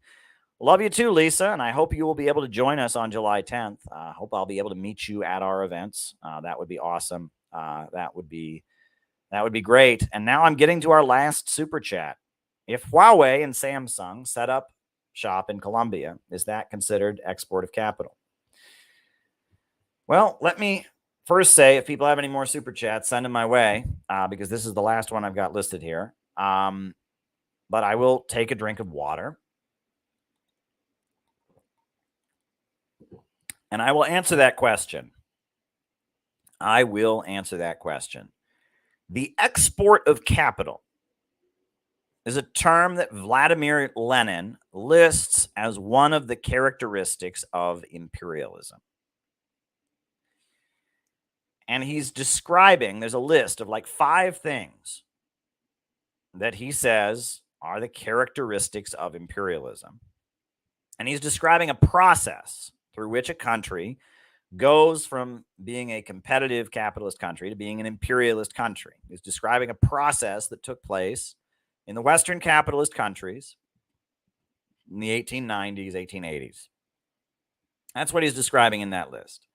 Love you too, Lisa, and I hope you will be able to join us on July 10th. Hope I'll be able to meet you at our events. That would be awesome. That would be great. And now I'm getting to our last super chat. If Huawei and Samsung set up shop in Colombia, is that considered export of capital? Well, let me first say, if people have any more super chats, send them my way, because this is the last one I've got listed here. But I will take a drink of water. And I will answer that question. I will answer that question. The export of capital is a term that Vladimir Lenin lists as one of the characteristics of imperialism. And he's describing, there's a list of like 5 things that he says are the characteristics of imperialism. And he's describing a process through which a country goes from being a competitive capitalist country to being an imperialist country. He's describing a process that took place in the Western capitalist countries in the 1890s, 1880s. That's what he's describing in that list.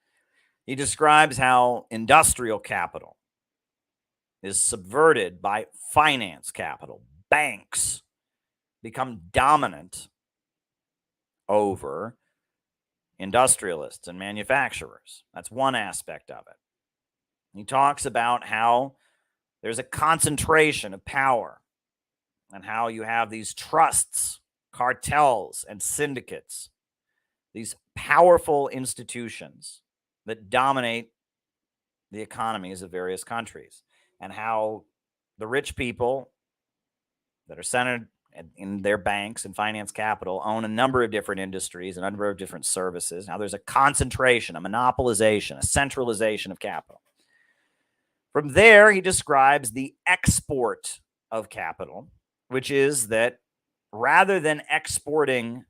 He describes how industrial capital is subverted by finance capital. Banks become dominant over industrialists and manufacturers. That's one aspect of it. He talks about how there's a concentration of power and how you have these trusts, cartels, and syndicates, these powerful institutions that dominate the economies of various countries, and how the rich people that are centered in their banks and finance capital own a number of different industries, a number of different services. Now there's a concentration, a monopolization, a centralization of capital. From there, he describes the export of capital, which is that rather than exporting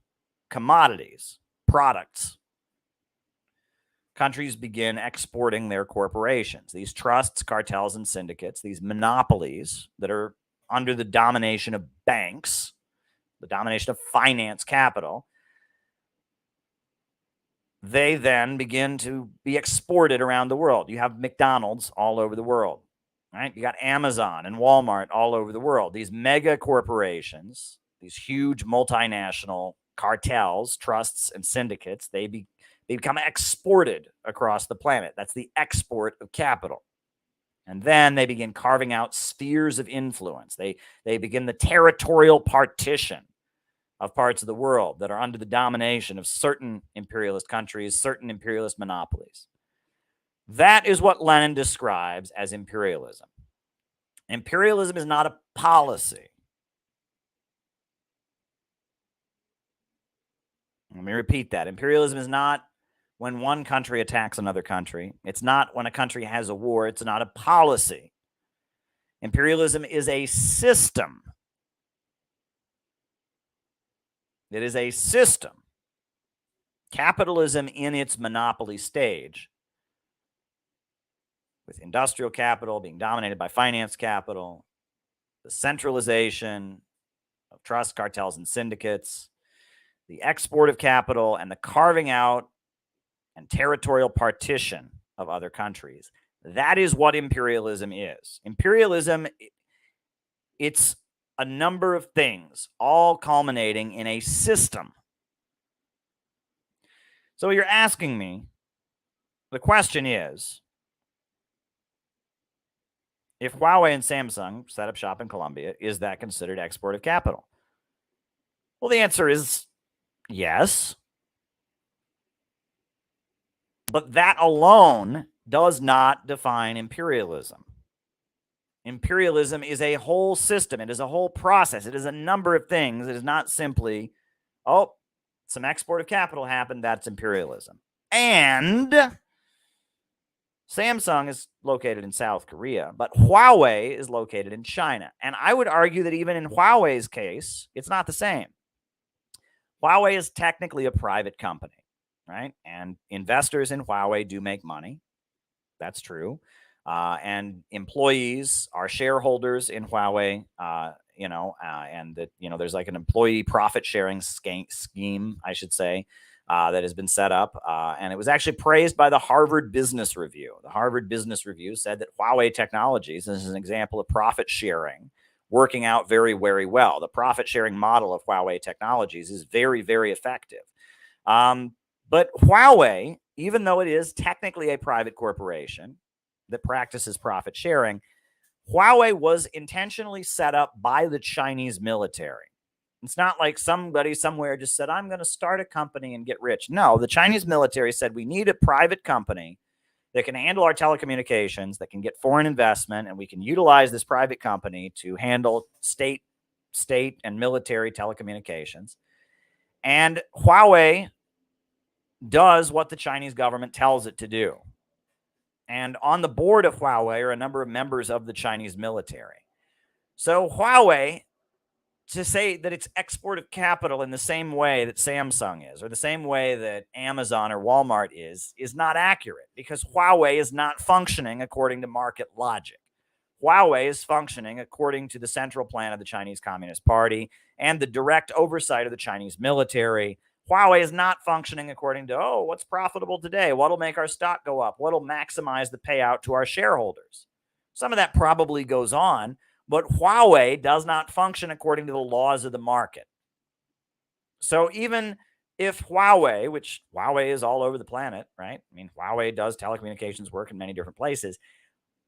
commodities, products, countries begin exporting their corporations, these trusts, cartels, and syndicates, these monopolies that are under the domination of banks, the domination of finance capital. They then begin to be exported around the world. You have McDonald's all over the world, right? You got Amazon and Walmart all over the world. These mega corporations, these huge multinational cartels, trusts, and syndicates, they become exported across the planet. That's the export of capital. And then they begin carving out spheres of influence. They begin the territorial partition of parts of the world that are under the domination of certain imperialist countries, certain imperialist monopolies. That is what Lenin describes as imperialism. Imperialism is not a policy. Let me repeat that. Imperialism is not when one country attacks another country. It's not when a country has a war. It's not a policy. Imperialism is a system. It is a system. Capitalism in its monopoly stage, with industrial capital being dominated by finance capital, the centralization of trust, cartels, and syndicates, the export of capital, and the carving out and territorial partition of other countries. That is what imperialism is. Imperialism, it's a number of things, all culminating in a system. So you're asking me, the question is, if Huawei and Samsung set up shop in Colombia, is that considered export of capital? Well, the answer is yes. But that alone does not define imperialism. Imperialism is a whole system. It is a whole process. It is a number of things. It is not simply, oh, some export of capital happened, that's imperialism. And Samsung is located in South Korea, but Huawei is located in China. And I would argue that even in Huawei's case, it's not the same. Huawei is technically a private company, right? And investors in Huawei do make money. That's true. And employees are shareholders in Huawei, and that, there's like an employee profit sharing scheme, I should say, that has been set up. And it was actually praised by the Harvard Business Review. The Harvard Business Review said that Huawei Technologies is an example of profit sharing working out very, very well. The profit sharing model of Huawei Technologies is very, very effective. But Huawei, even though it is technically a private corporation that practices profit sharing, Huawei was intentionally set up by the Chinese military. It's not like somebody somewhere just said, I'm going to start a company and get rich. No, the Chinese military said, we need a private company that can handle our telecommunications, that can get foreign investment, and we can utilize this private company to handle state and military telecommunications. And Huawei does what the Chinese government tells it to do. And on the board of Huawei are a number of members of the Chinese military. So Huawei, to say that it's export of capital in the same way that Samsung is, or the same way that Amazon or Walmart is not accurate, because Huawei is not functioning according to market logic. Huawei is functioning according to the central plan of the Chinese Communist Party and the direct oversight of the Chinese military. Huawei is not functioning according to, what's profitable today? What'll make our stock go up? What'll maximize the payout to our shareholders? Some of that probably goes on, but Huawei does not function according to the laws of the market. So even if Huawei, which Huawei is all over the planet, right? I mean, Huawei does telecommunications work in many different places.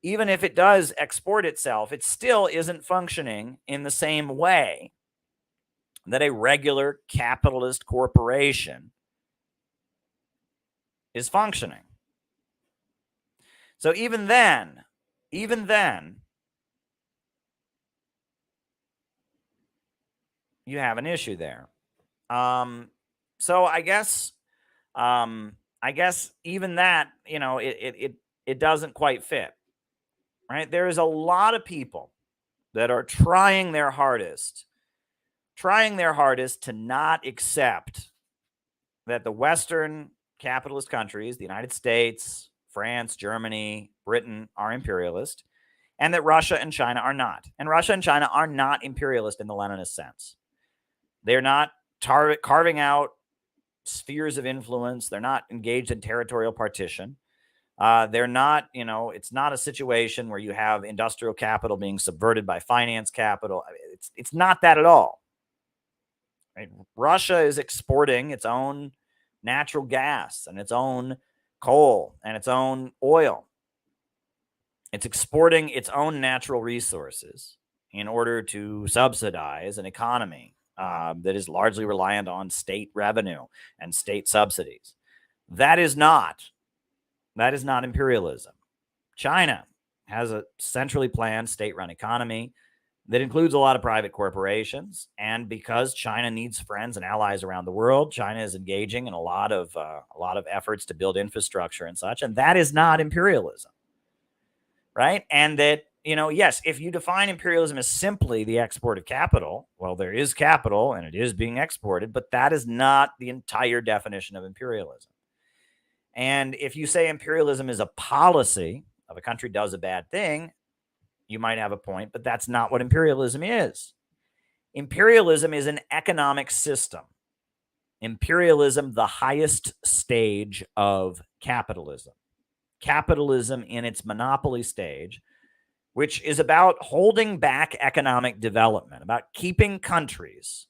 Even if it does export itself, it still isn't functioning in the same way that a regular capitalist corporation is functioning. So even then, you have an issue there. So I guess even that, it doesn't quite fit, right? There is a lot of people that are trying their hardest to not accept that the Western capitalist countries, the United States, France, Germany, Britain, are imperialist, and that Russia and China are not. And Russia and China are not imperialist in the Leninist sense. They're not carving out spheres of influence. They're not engaged in territorial partition. They're not, it's not a situation where you have industrial capital being subverted by finance capital. It's not that at all. Right? Russia is exporting its own natural gas and its own coal and its own oil. It's exporting its own natural resources in order to subsidize an economy that is largely reliant on state revenue and state subsidies. That is not imperialism. China has a centrally planned state-run economy that includes a lot of private corporations. And because China needs friends and allies around the world, China is engaging in a lot of efforts to build infrastructure and such. And that is not imperialism, right? And that, yes, if you define imperialism as simply the export of capital, well, there is capital and it is being exported, but that is not the entire definition of imperialism. And if you say imperialism is a policy of a country does a bad thing, you might have a point, but that's not what imperialism is. Imperialism is an economic system. Imperialism, the highest stage of capitalism. Capitalism in its monopoly stage, which is about holding back economic development, about keeping countries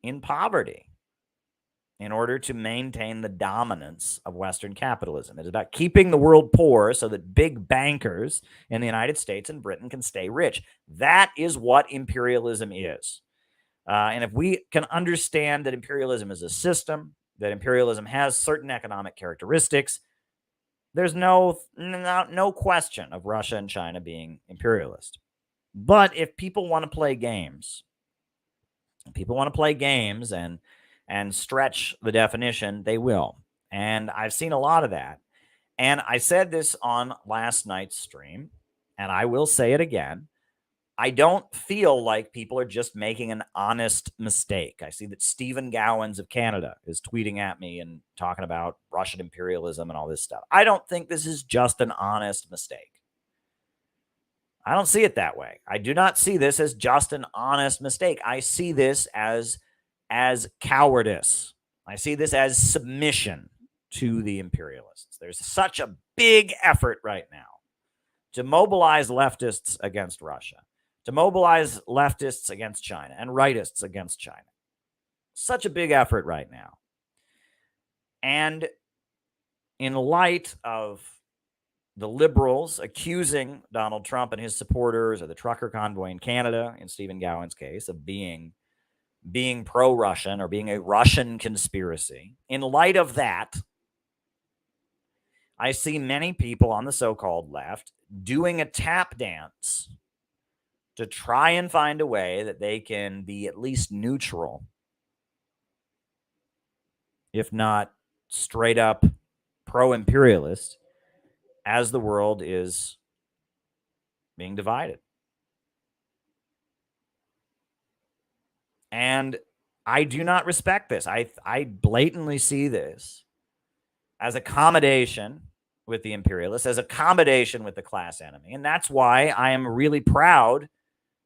in poverty in order to maintain the dominance of Western capitalism. It's about keeping the world poor so that big bankers in the United States and Britain can stay rich. That is what imperialism is. And if we can understand that imperialism is a system, that imperialism has certain economic characteristics, there's no question of Russia and China being imperialist. But if people want to play games, and stretch the definition, they will. And I've seen a lot of that. And I said this on last night's stream, and I will say it again. I don't feel like people are just making an honest mistake. I see that Stephen Gowans of Canada is tweeting at me and talking about Russian imperialism and all this stuff. I don't think this is just an honest mistake. I don't see it that way. I do not see this as just an honest mistake. I see this as cowardice. I see this as submission to the imperialists. There's such a big effort right now to mobilize leftists against Russia, to mobilize leftists against China and rightists against China. Such a big effort right now. And in light of the liberals accusing Donald Trump and his supporters, or the trucker convoy in Canada, in Stephen Gowans' case, of being pro-Russian or being a Russian conspiracy, in light of that, I see many people on the so-called left doing a tap dance to try and find a way that they can be at least neutral, if not straight up pro-imperialist, as the world is being divided. And I do not respect this. I blatantly see this as accommodation with the imperialists, as accommodation with the class enemy. And that's why I am really proud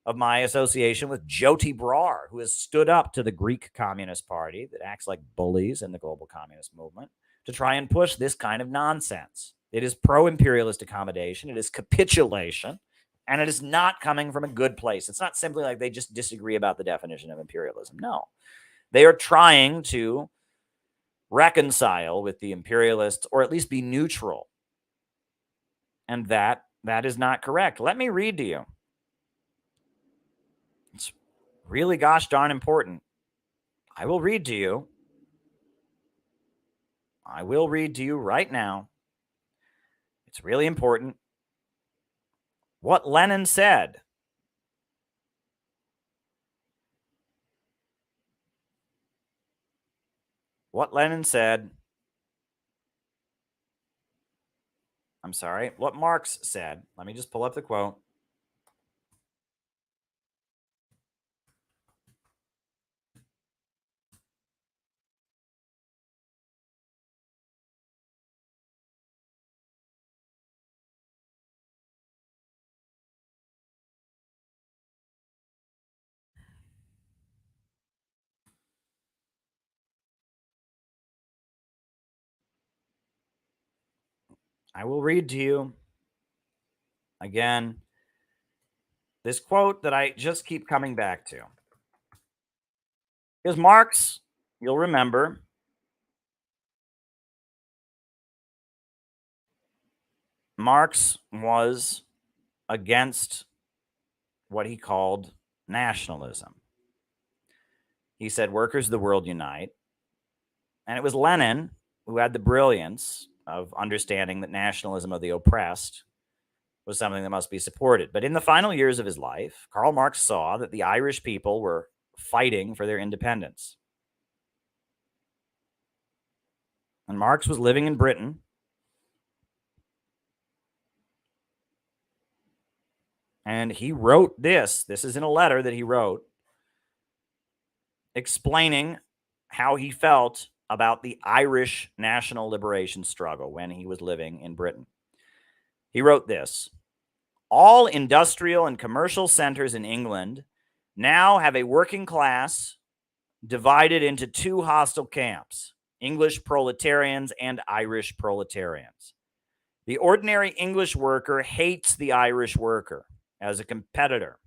of my association with Jyoti Brar, who has stood up to the Greek Communist Party that acts like bullies in the global communist movement to try and push this kind of nonsense. It is pro-imperialist accommodation. It is capitulation. And it is not coming from a good place. It's not simply like they just disagree about the definition of imperialism. No. They are trying to reconcile with the imperialists, or at least be neutral. And that is not correct. Let me read to you. It's really gosh darn important. I will read to you. I will read to you right now. It's really important. What Lenin said. What Lenin said. I'm sorry. What Marx said. Let me just pull up the quote. I will read to you again this quote that I just keep coming back to. Because Marx, you'll remember, Marx was against what he called nationalism. He said, workers of the world unite. And it was Lenin who had the brilliance of understanding that nationalism of the oppressed was something that must be supported. But in the final years of his life, Karl Marx saw that the Irish people were fighting for their independence. And Marx was living in Britain. And he wrote this. This is in a letter that he wrote explaining how he felt about the Irish national liberation struggle when he was living in Britain. He wrote this: all industrial and commercial centers in England now have a working class divided into two hostile camps, English proletarians and Irish proletarians. The ordinary English worker hates the Irish worker as a competitor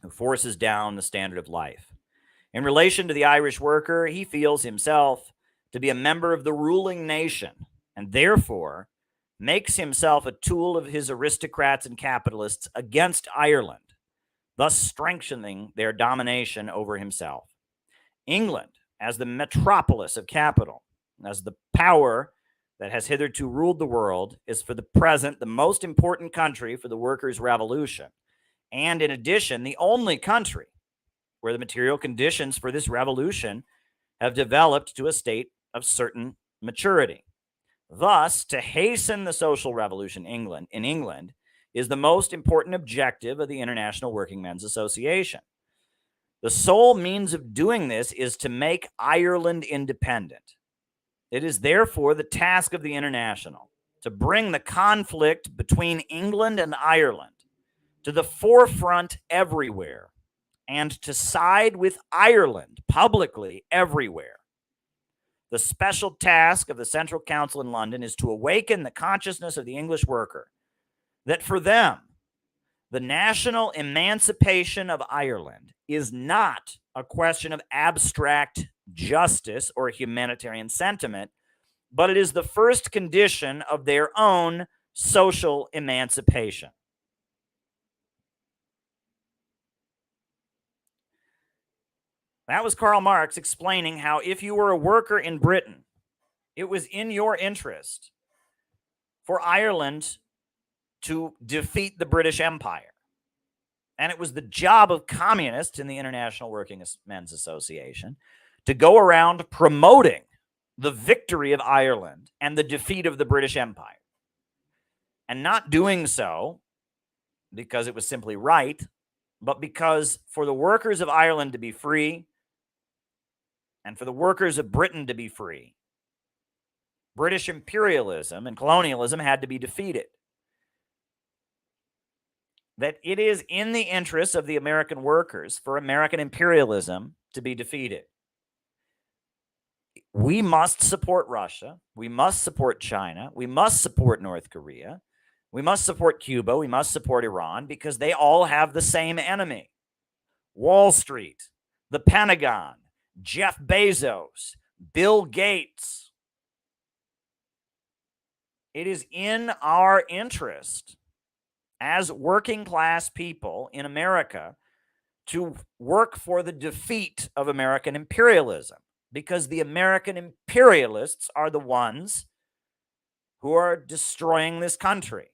who forces down the standard of life. In relation to the Irish worker, he feels himself to be a member of the ruling nation and therefore makes himself a tool of his aristocrats and capitalists against Ireland, thus strengthening their domination over himself. England, as the metropolis of capital, as the power that has hitherto ruled the world, is for the present the most important country for the workers' revolution, and in addition, the only country where the material conditions for this revolution have developed to a state of certain maturity. Thus, to hasten the social revolution in England is the most important objective of the International Working Men's Association. The sole means of doing this is to make Ireland independent. It is therefore the task of the International to bring the conflict between England and Ireland to the forefront everywhere, and to side with Ireland publicly everywhere. The special task of the Central Council in London is to awaken the consciousness of the English worker that for them, the national emancipation of Ireland is not a question of abstract justice or humanitarian sentiment, but it is the first condition of their own social emancipation. That was Karl Marx explaining how if you were a worker in Britain, it was in your interest for Ireland to defeat the British Empire. And it was the job of communists in the International Working Men's Association to go around promoting the victory of Ireland and the defeat of the British Empire. And not doing so because it was simply right, but because for the workers of Ireland to be free and for the workers of Britain to be free, British imperialism and colonialism had to be defeated. That it is in the interests of the American workers for American imperialism to be defeated. We must support Russia. We must support China. We must support North Korea. We must support Cuba. We must support Iran because they all have the same enemy. Wall Street, the Pentagon, Jeff Bezos, Bill Gates. It is in our interest as working class people in America to work for the defeat of American imperialism, because the American imperialists are the ones who are destroying this country,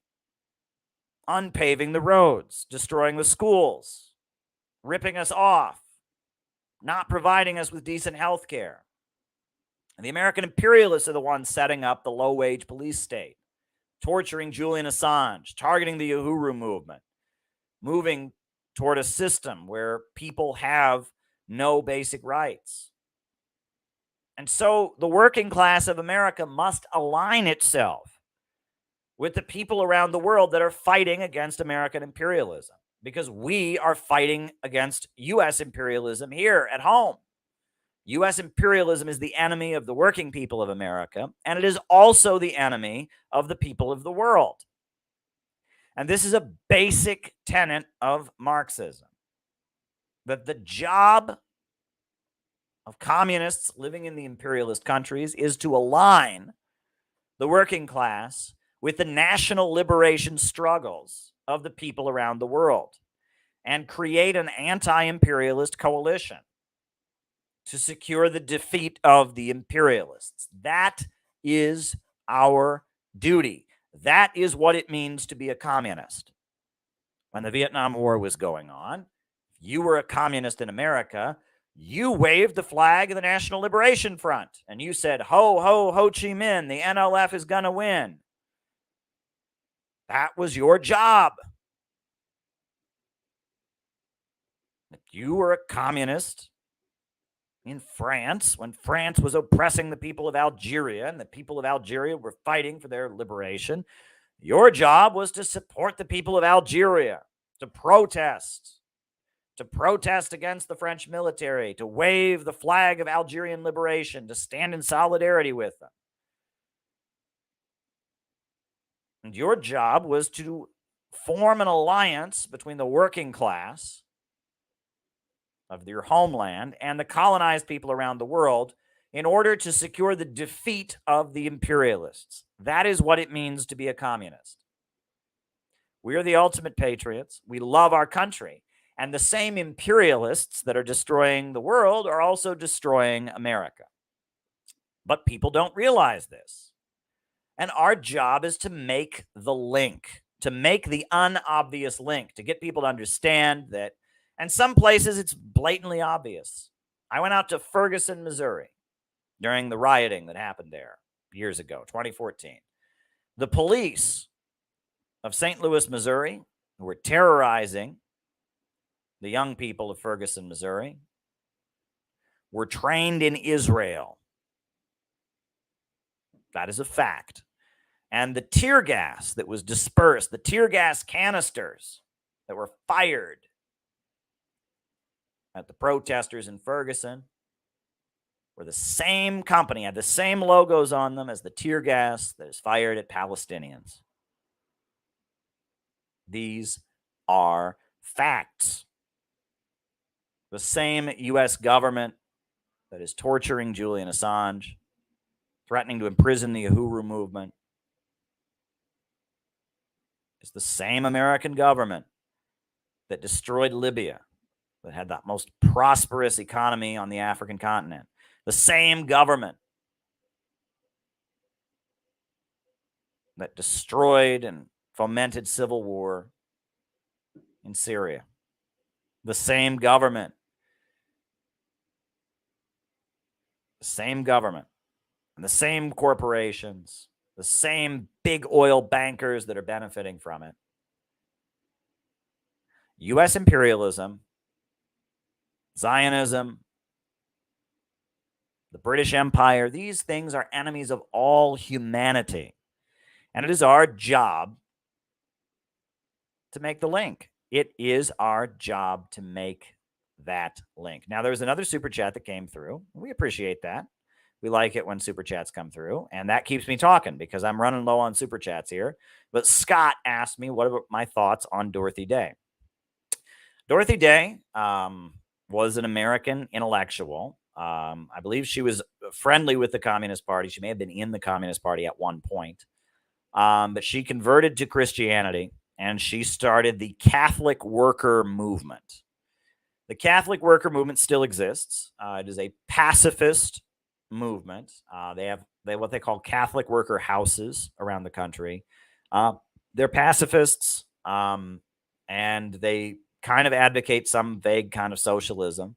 unpaving the roads, destroying the schools, ripping us off, not providing us with decent health care. And the American imperialists are the ones setting up the low-wage police state, torturing Julian Assange, targeting the Uhuru movement, moving toward a system where people have no basic rights. And so the working class of America must align itself with the people around the world that are fighting against American imperialism, because we are fighting against U.S. imperialism here at home. U.S. imperialism is the enemy of the working people of America, and it is also the enemy of the people of the world. And this is a basic tenet of Marxism, that the job of communists living in the imperialist countries is to align the working class with the national liberation struggles of the people around the world and create an anti-imperialist coalition to secure the defeat of the imperialists. That is our duty. That is what it means to be a communist. When the Vietnam War was going on, you were a communist in America, you waved the flag of the National Liberation Front, and you said, ho, ho, Ho Chi Minh, the NLF is going to win. That was your job. If you were a communist in France, when France was oppressing the people of Algeria, and the people of Algeria were fighting for their liberation, your job was to support the people of Algeria, to protest against the French military, to wave the flag of Algerian liberation, to stand in solidarity with them. And your job was to form an alliance between the working class of your homeland and the colonized people around the world in order to secure the defeat of the imperialists. That is what it means to be a communist. We are the ultimate patriots. We love our country. And the same imperialists that are destroying the world are also destroying America. But people don't realize this. And our job is to make the link, to make the unobvious link, to get people to understand that. And some places it's blatantly obvious. I went out to Ferguson, Missouri during the rioting that happened there years ago, 2014. The police of St. Louis, Missouri, who were terrorizing the young people of Ferguson, Missouri, were trained in Israel. That is a fact. And the tear gas that was dispersed, the tear gas canisters that were fired at the protesters in Ferguson were the same company, had the same logos on them as the tear gas that is fired at Palestinians. These are facts. The same U.S. government that is torturing Julian Assange, threatening to imprison the Uhuru movement, is the same American government that destroyed Libya, that had the most prosperous economy on the African continent. The same government that destroyed and fomented civil war in Syria. The same government. The same government. And the same corporations. The same big oil bankers that are benefiting from it. U.S. imperialism, Zionism, the British Empire, these things are enemies of all humanity. And it is our job to make the link. It is our job to make that link. Now, there's another super chat that came through. We appreciate that. We like it when super chats come through, and that keeps me talking because I'm running low on super chats here. But Scott asked me what are my thoughts on Dorothy Day. Dorothy Day was an American intellectual. I believe she was friendly with the Communist Party. She may have been in the Communist Party at one point. But she converted to Christianity, and she started the Catholic Worker Movement. The Catholic Worker Movement still exists. It is a pacifist movement. They have what they call Catholic worker houses around the country. They're pacifists, and they kind of advocate some vague kind of socialism.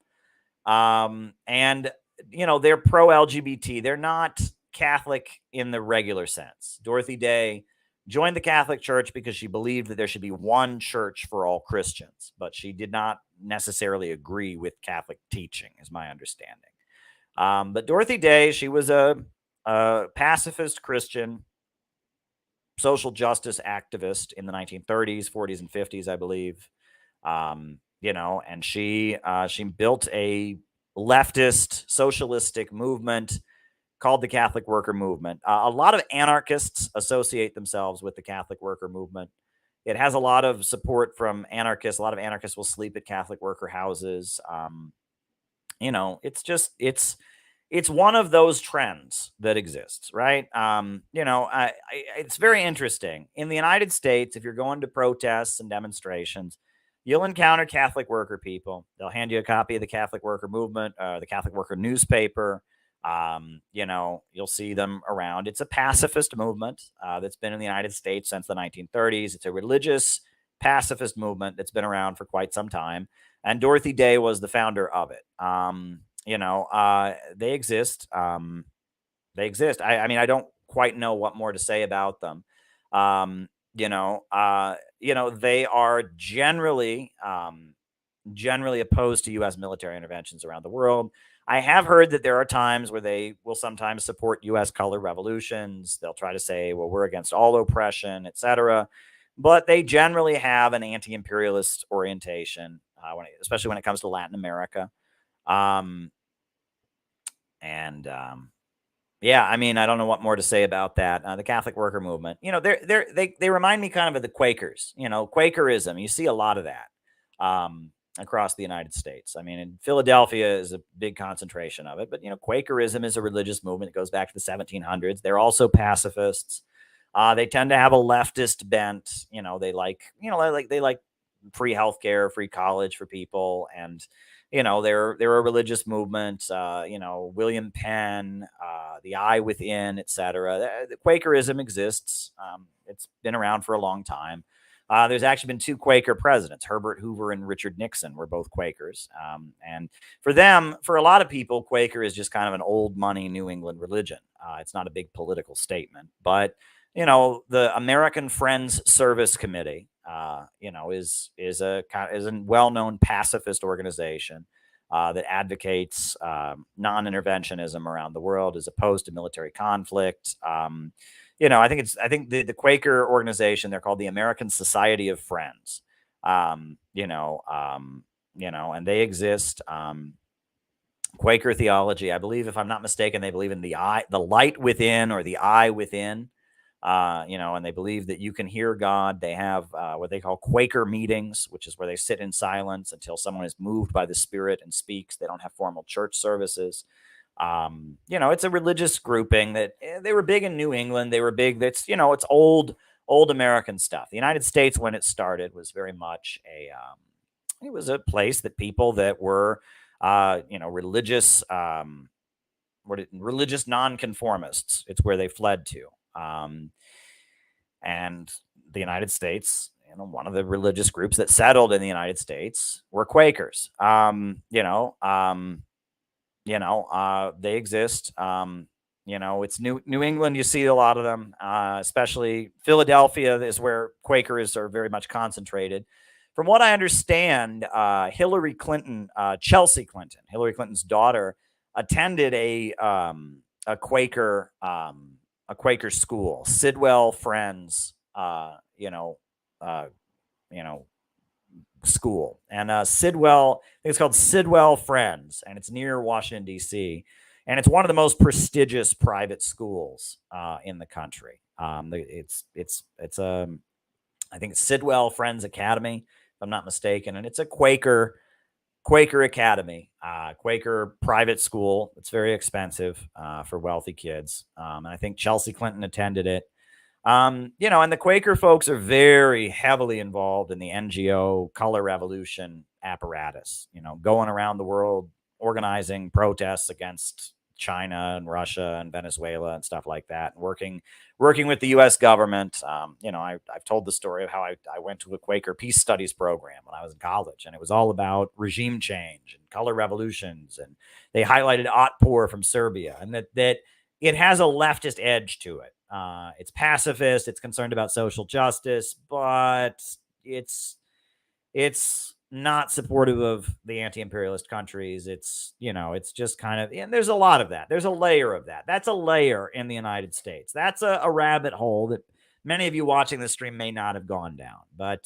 And, you know, they're pro-LGBT. They're not Catholic in the regular sense. Dorothy Day joined the Catholic Church because she believed that there should be one church for all Christians, but she did not necessarily agree with Catholic teaching, is my understanding. But Dorothy Day, she was a pacifist Christian social justice activist in the 1930s, 40s, and 50s, I believe. You know, and she built a leftist socialistic movement called the Catholic Worker Movement. A lot of anarchists associate themselves with the Catholic Worker Movement. It has a lot of support from anarchists. A lot of anarchists will sleep at Catholic worker houses. You know, it's one of those trends that exists, right? You know, it's very interesting. In the United States, if you're going to protests and demonstrations, you'll encounter Catholic worker people. They'll hand you a copy of the Catholic Worker Movement, the Catholic Worker newspaper. You know, you'll see them around. It's a pacifist movement that's been in the United States since the 1930s. It's a religious pacifist movement that's been around for quite some time. And Dorothy Day was the founder of it. You know, they exist. They exist. I mean, I don't quite know what more to say about them. You know, they are generally opposed to U.S. military interventions around the world. I have heard that there are times where they will sometimes support U.S. color revolutions. They'll try to say, well, we're against all oppression, etc. But they generally have an anti-imperialist orientation, especially when it comes to Latin America. Yeah, I mean, I don't know what more to say about that. The Catholic Worker Movement, you know, they remind me kind of the Quakers. You know, Quakerism. You see a lot of that across the United States. I mean, in Philadelphia is a big concentration of it. But you know, Quakerism is a religious movement that goes back to the 1700s. They're also pacifists. They tend to have a leftist bent. You know, they like free healthcare, free college for people, and you know, they're a religious movement. You know, William Penn, the Eye Within, etc. The Quakerism exists. It's been around for a long time. There's actually been two Quaker presidents, Herbert Hoover and Richard Nixon, were both Quakers. And for them, for a lot of people, Quaker is just kind of an old money New England religion. It's not a big political statement, but you know, the American Friends Service Committee, you know, is a well-known pacifist organization that advocates non-interventionism around the world, is opposed to military conflict. You know, I think the Quaker organization, they're called the American Society of Friends. You know, and they exist. Quaker theology, I believe, if I'm not mistaken, they believe in the light within, or the eye within. You know, and they believe that you can hear God. They have what they call Quaker meetings, which is where they sit in silence until someone is moved by the Spirit and speaks. They don't have formal church services. You know, it's a religious grouping that they were big in New England. They were big. That's, you know, it's old American stuff. The United States, when it started, was very much it was a place that people that were, you know, religious nonconformists, it's where they fled to. And the United States, one of the religious groups that settled in the United States were Quakers. They exist. It's New England. You see a lot of them, especially Philadelphia is where Quakers are very much concentrated. From what I understand, Hillary Clinton, Chelsea Clinton, Hillary Clinton's daughter, attended a Quaker school, Sidwell Friends, school, and Sidwell, I think it's called Sidwell Friends, and it's near Washington D.C. And it's one of the most prestigious private schools in the country. I think it's Sidwell Friends Academy, if I'm not mistaken, and it's a Quaker academy, Quaker private school. It's very expensive for wealthy kids, and I think Chelsea Clinton attended it. And the Quaker folks are very heavily involved in the NGO color revolution apparatus, going around the world organizing protests against China and Russia and Venezuela and stuff like that, and working with the U.S. government. I've told the story of how I went to a Quaker peace studies program when I was in college, and it was all about regime change and color revolutions, and they highlighted Otpor from Serbia, and that it has a leftist edge to it. It's pacifist, it's concerned about social justice, but it's not supportive of the anti-imperialist countries. It's just kind of, and there's a lot of that. There's a layer of that. That's a layer in the United States. That's a rabbit hole that many of you watching this stream may not have gone down. But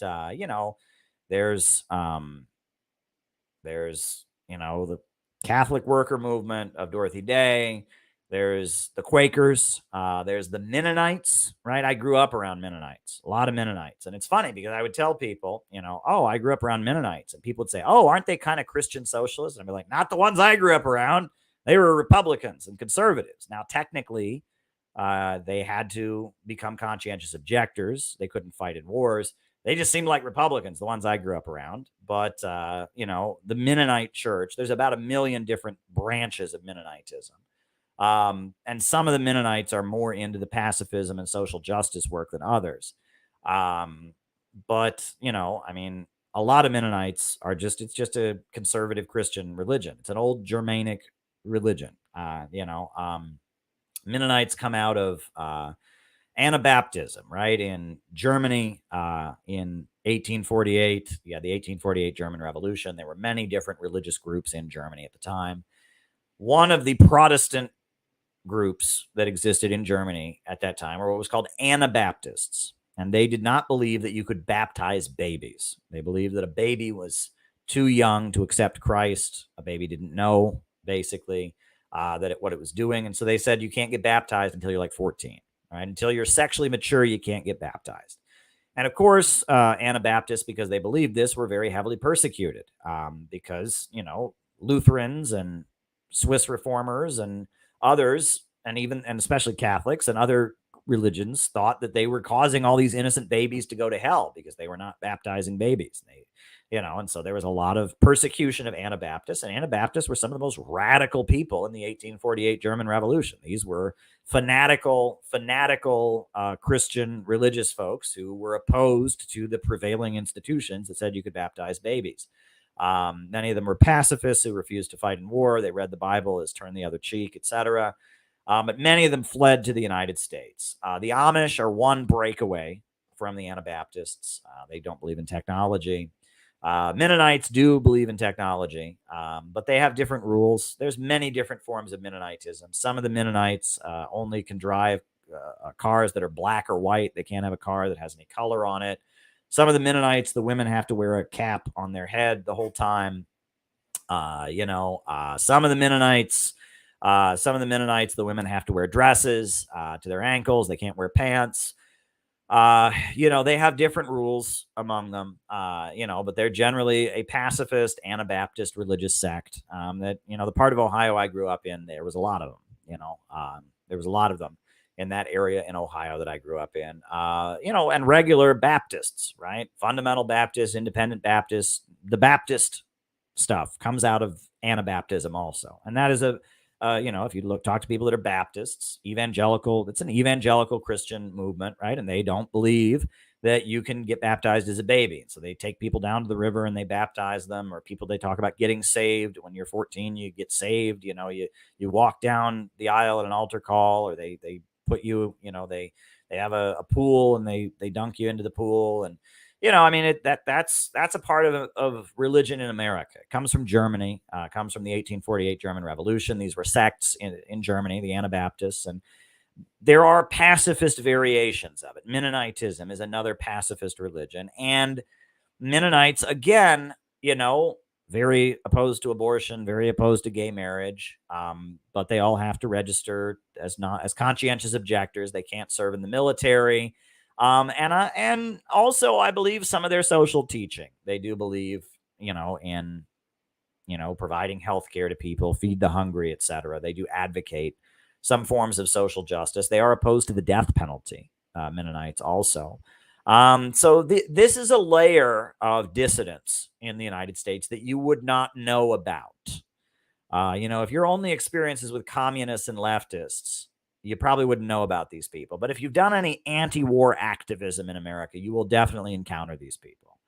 there's the Catholic worker movement of Dorothy Day. There's the Quakers. There's the Mennonites, right? I grew up around Mennonites, a lot of Mennonites. And it's funny because I would tell people, oh, I grew up around Mennonites. And people would say, oh, aren't they kind of Christian socialists? And I'd be like, not the ones I grew up around. They were Republicans and conservatives. Now, technically, they had to become conscientious objectors. They couldn't fight in wars. They just seemed like Republicans, the ones I grew up around. But, the Mennonite church, there's about 1 million different branches of Mennonitism. And some of the Mennonites are more into the pacifism and social justice work than others. But, a lot of Mennonites are it's just a conservative Christian religion. It's an old Germanic religion. Mennonites come out of Anabaptism, right? In Germany, in 1848, the 1848 German Revolution, there were many different religious groups in Germany at the time. One of the Protestant groups that existed in Germany at that time were what was called Anabaptists. And they did not believe that you could baptize babies. They believed that a baby was too young to accept Christ. A baby didn't know, basically, what it was doing. And so they said you can't get baptized until you're like 14. Right? Until you're sexually mature, you can't get baptized. And of course, Anabaptists, because they believed this, were very heavily persecuted because, Lutherans and Swiss reformers and others, and especially Catholics and other religions, thought that they were causing all these innocent babies to go to hell because they were not baptizing babies. And so there was a lot of persecution of Anabaptists, and Anabaptists were some of the most radical people in the 1848 German Revolution. These were fanatical Christian religious folks who were opposed to the prevailing institutions that said you could baptize babies. Many of them were pacifists who refused to fight in war. They read the Bible as turn the other cheek, etc. But many of them fled to the United States. The Amish are one breakaway from the Anabaptists. They don't believe in technology. Mennonites do believe in technology, but they have different rules. There's many different forms of Mennonitism. Some of the Mennonites only can drive cars that are black or white. They can't have a car that has any color on it. Some of the Mennonites, the women have to wear a cap on their head the whole time. Some of the Mennonites, the women have to wear dresses to their ankles. They can't wear pants. They have different rules among them, but they're generally a pacifist Anabaptist religious sect. The part of Ohio I grew up in, there was a lot of them, there was a lot of them in that area in Ohio that I grew up in, and regular Baptists, right? Fundamental Baptists, independent Baptists. The Baptist stuff comes out of Anabaptism also. And that is a if you talk to people that are Baptists, evangelical, it's an evangelical Christian movement, right? And they don't believe that you can get baptized as a baby. So they take people down to the river and they baptize them, or people, they talk about getting saved. When you're 14, you get saved. You walk down the aisle at an altar call, or they put you, they have a pool and they dunk you into the pool. And, that's a part of religion in America. It comes from Germany, comes from the 1848 German Revolution. These were sects in Germany, the Anabaptists, and there are pacifist variations of it. Mennonitism is another pacifist religion. And Mennonites, again, very opposed to abortion, very opposed to gay marriage. But they all have to register as conscientious objectors. They can't serve in the military. And also, I believe some of their social teaching. They do believe, in, providing health care to people, feed the hungry, etc. They do advocate some forms of social justice. They are opposed to the death penalty, Mennonites also. So this is a layer of dissidence in the United States that you would not know about. If your only experiences with communists and leftists, you probably wouldn't know about these people. But if you've done any anti-war activism in America, you will definitely encounter these people.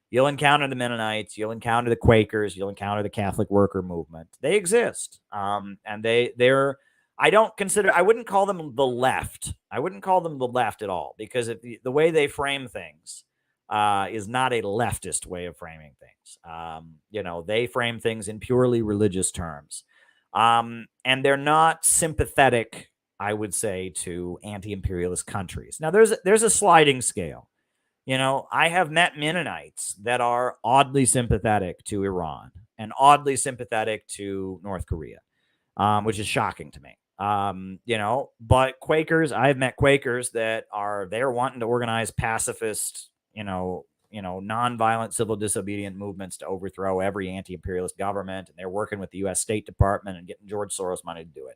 You'll encounter the Mennonites, you'll encounter the Quakers, you'll encounter the Catholic worker movement. They exist. And they're I wouldn't call them the left. I wouldn't call them the left at all, because the way they frame things is not a leftist way of framing things. They frame things in purely religious terms. And they're not sympathetic, I would say, to anti-imperialist countries. Now, there's a sliding scale. I have met Mennonites that are oddly sympathetic to Iran and oddly sympathetic to North Korea, which is shocking to me. But Quakers, I've met Quakers that they're wanting to organize pacifist, nonviolent civil disobedient movements to overthrow every anti-imperialist government. And they're working with the U.S. State Department and getting George Soros money to do it.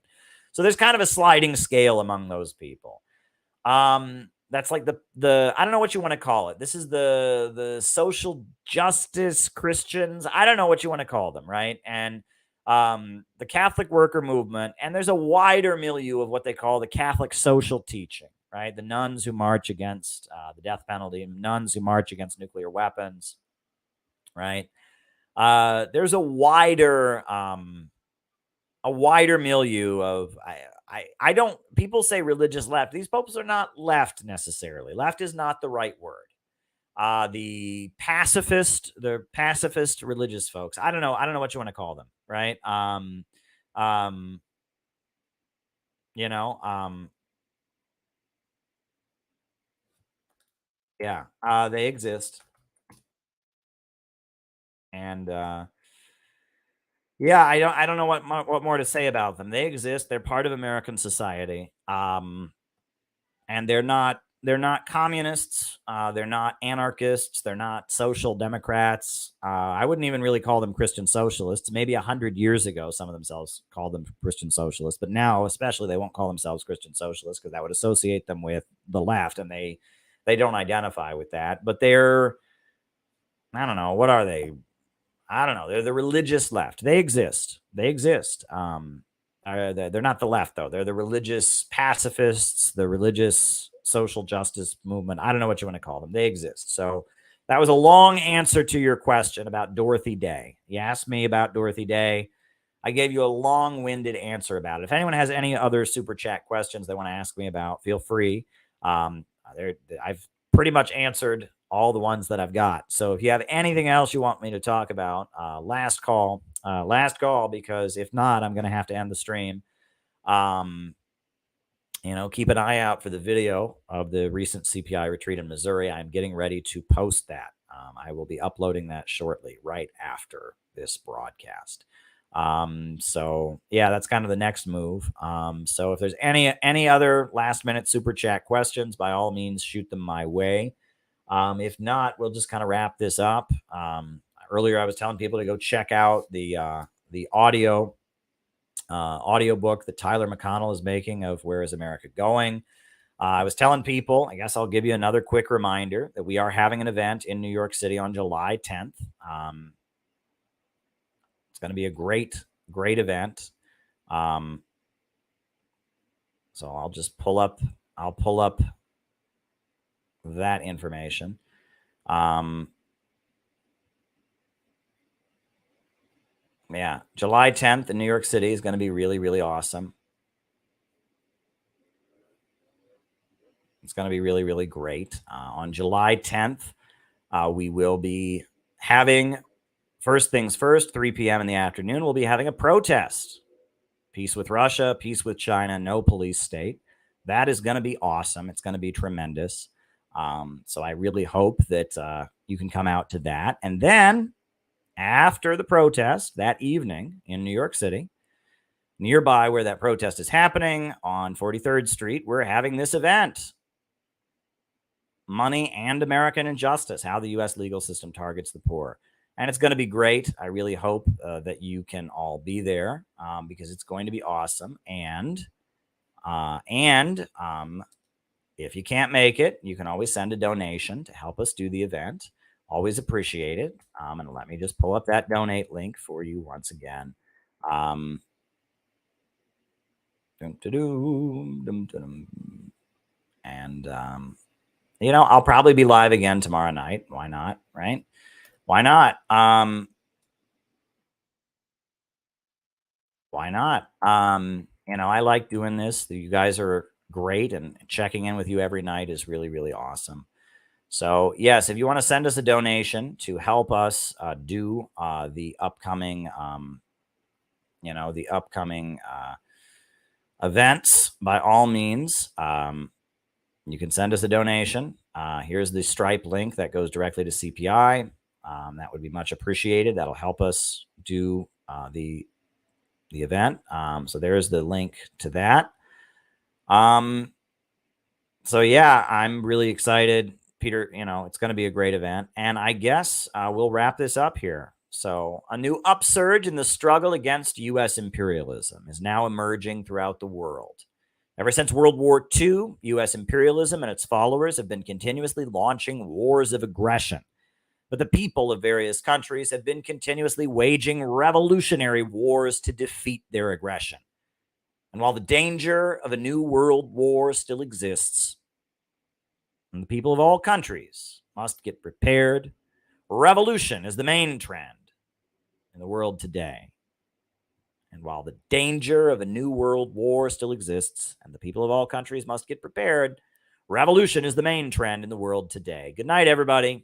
So there's kind of a sliding scale among those people. That's like the I don't know what you want to call it. This is the social justice Christians. I don't know what you want to call them, right? And the Catholic worker movement, and there's a wider milieu of what they call the Catholic social teaching, right? The nuns who march against the death penalty, nuns who march against nuclear weapons, right? There's a wider milieu of I don't. People say religious left. These popes are not left necessarily. Left is not the right word. The pacifist religious folks. I don't know what you want to call them, right? They exist. And I don't know what more to say about them. They exist. They're part of American society. And they're not communists. They're not anarchists. They're not social democrats. I wouldn't even really call them Christian socialists. Maybe 100 years ago, some of themselves called them Christian socialists, but now, especially, they won't call themselves Christian socialists because that would associate them with the left, and they don't identify with that. But they're, I don't know, what are they? I don't know. They're the religious left. They exist. They're not the left, though. They're the religious pacifists, the religious social justice movement. I don't know what you want to call them. They exist. So that was a long answer to your question about Dorothy Day. You asked me about Dorothy Day. I gave you a long-winded answer about it. If anyone has any other super chat questions they want to ask me about, feel free. I've pretty much answered all the ones that I've got. So if you have anything else you want me to talk about, last call, because if not, I'm going to have to end the stream. Keep an eye out for the video of the recent CPI retreat in Missouri. I'm getting ready to post that. I will be uploading that shortly, right after this broadcast. So yeah, that's kind of the next move. So if there's any other last minute super chat questions, by all means, shoot them my way. If not, we'll just kind of wrap this up. Earlier, I was telling people to go check out the audio book that Tyler McConnell is making of Where is America Going? I was telling people, I guess I'll give you another quick reminder that we are having an event in New York City on July 10th. It's going to be a great event. So I'll just pull up that information. Yeah, July 10th in New York City is going to be really, really awesome. It's going to be really, really great. On July 10th, we will be having, first things first, 3 p.m. in the afternoon, we'll be having a protest. Peace with Russia, peace with China, no police state. That is going to be awesome. It's going to be tremendous. So I really hope that you can come out to that. And then after the protest that evening in New York City, nearby where that protest is happening on 43rd Street, we're having this event. Money and American Injustice, how the U.S. legal system targets the poor. And it's going to be great. I really hope that you can all be there because it's going to be awesome. And if you can't make it, you can always send a donation to help us do the event. Always appreciate it. And let me just pull up that donate link for you once again. And you know, I'll probably be live again tomorrow night. Why not? Right? Why not? Why not? You know, I like doing this. You guys are great, and checking in with you every night is really, really awesome. So yes, if you want to send us a donation to help us do the upcoming, you know, the upcoming events, by all means, you can send us a donation. Here's the Stripe link that goes directly to CPI. That would be much appreciated. That'll help us do the event. So there's the link to that. So yeah, I'm really excited, Peter. You know, it's going to be a great event. And I guess we'll wrap this up here. So a new upsurge in the struggle against U.S. imperialism is now emerging throughout the world. Ever since World War II, U.S. imperialism and its followers have been continuously launching wars of aggression. But the people of various countries have been continuously waging revolutionary wars to defeat their aggression. And while the danger of a new world war still exists, and the people of all countries must get prepared, revolution is the main trend in the world today. And while the danger of a new world war still exists, and the people of all countries must get prepared, revolution is the main trend in the world today. Good night, everybody.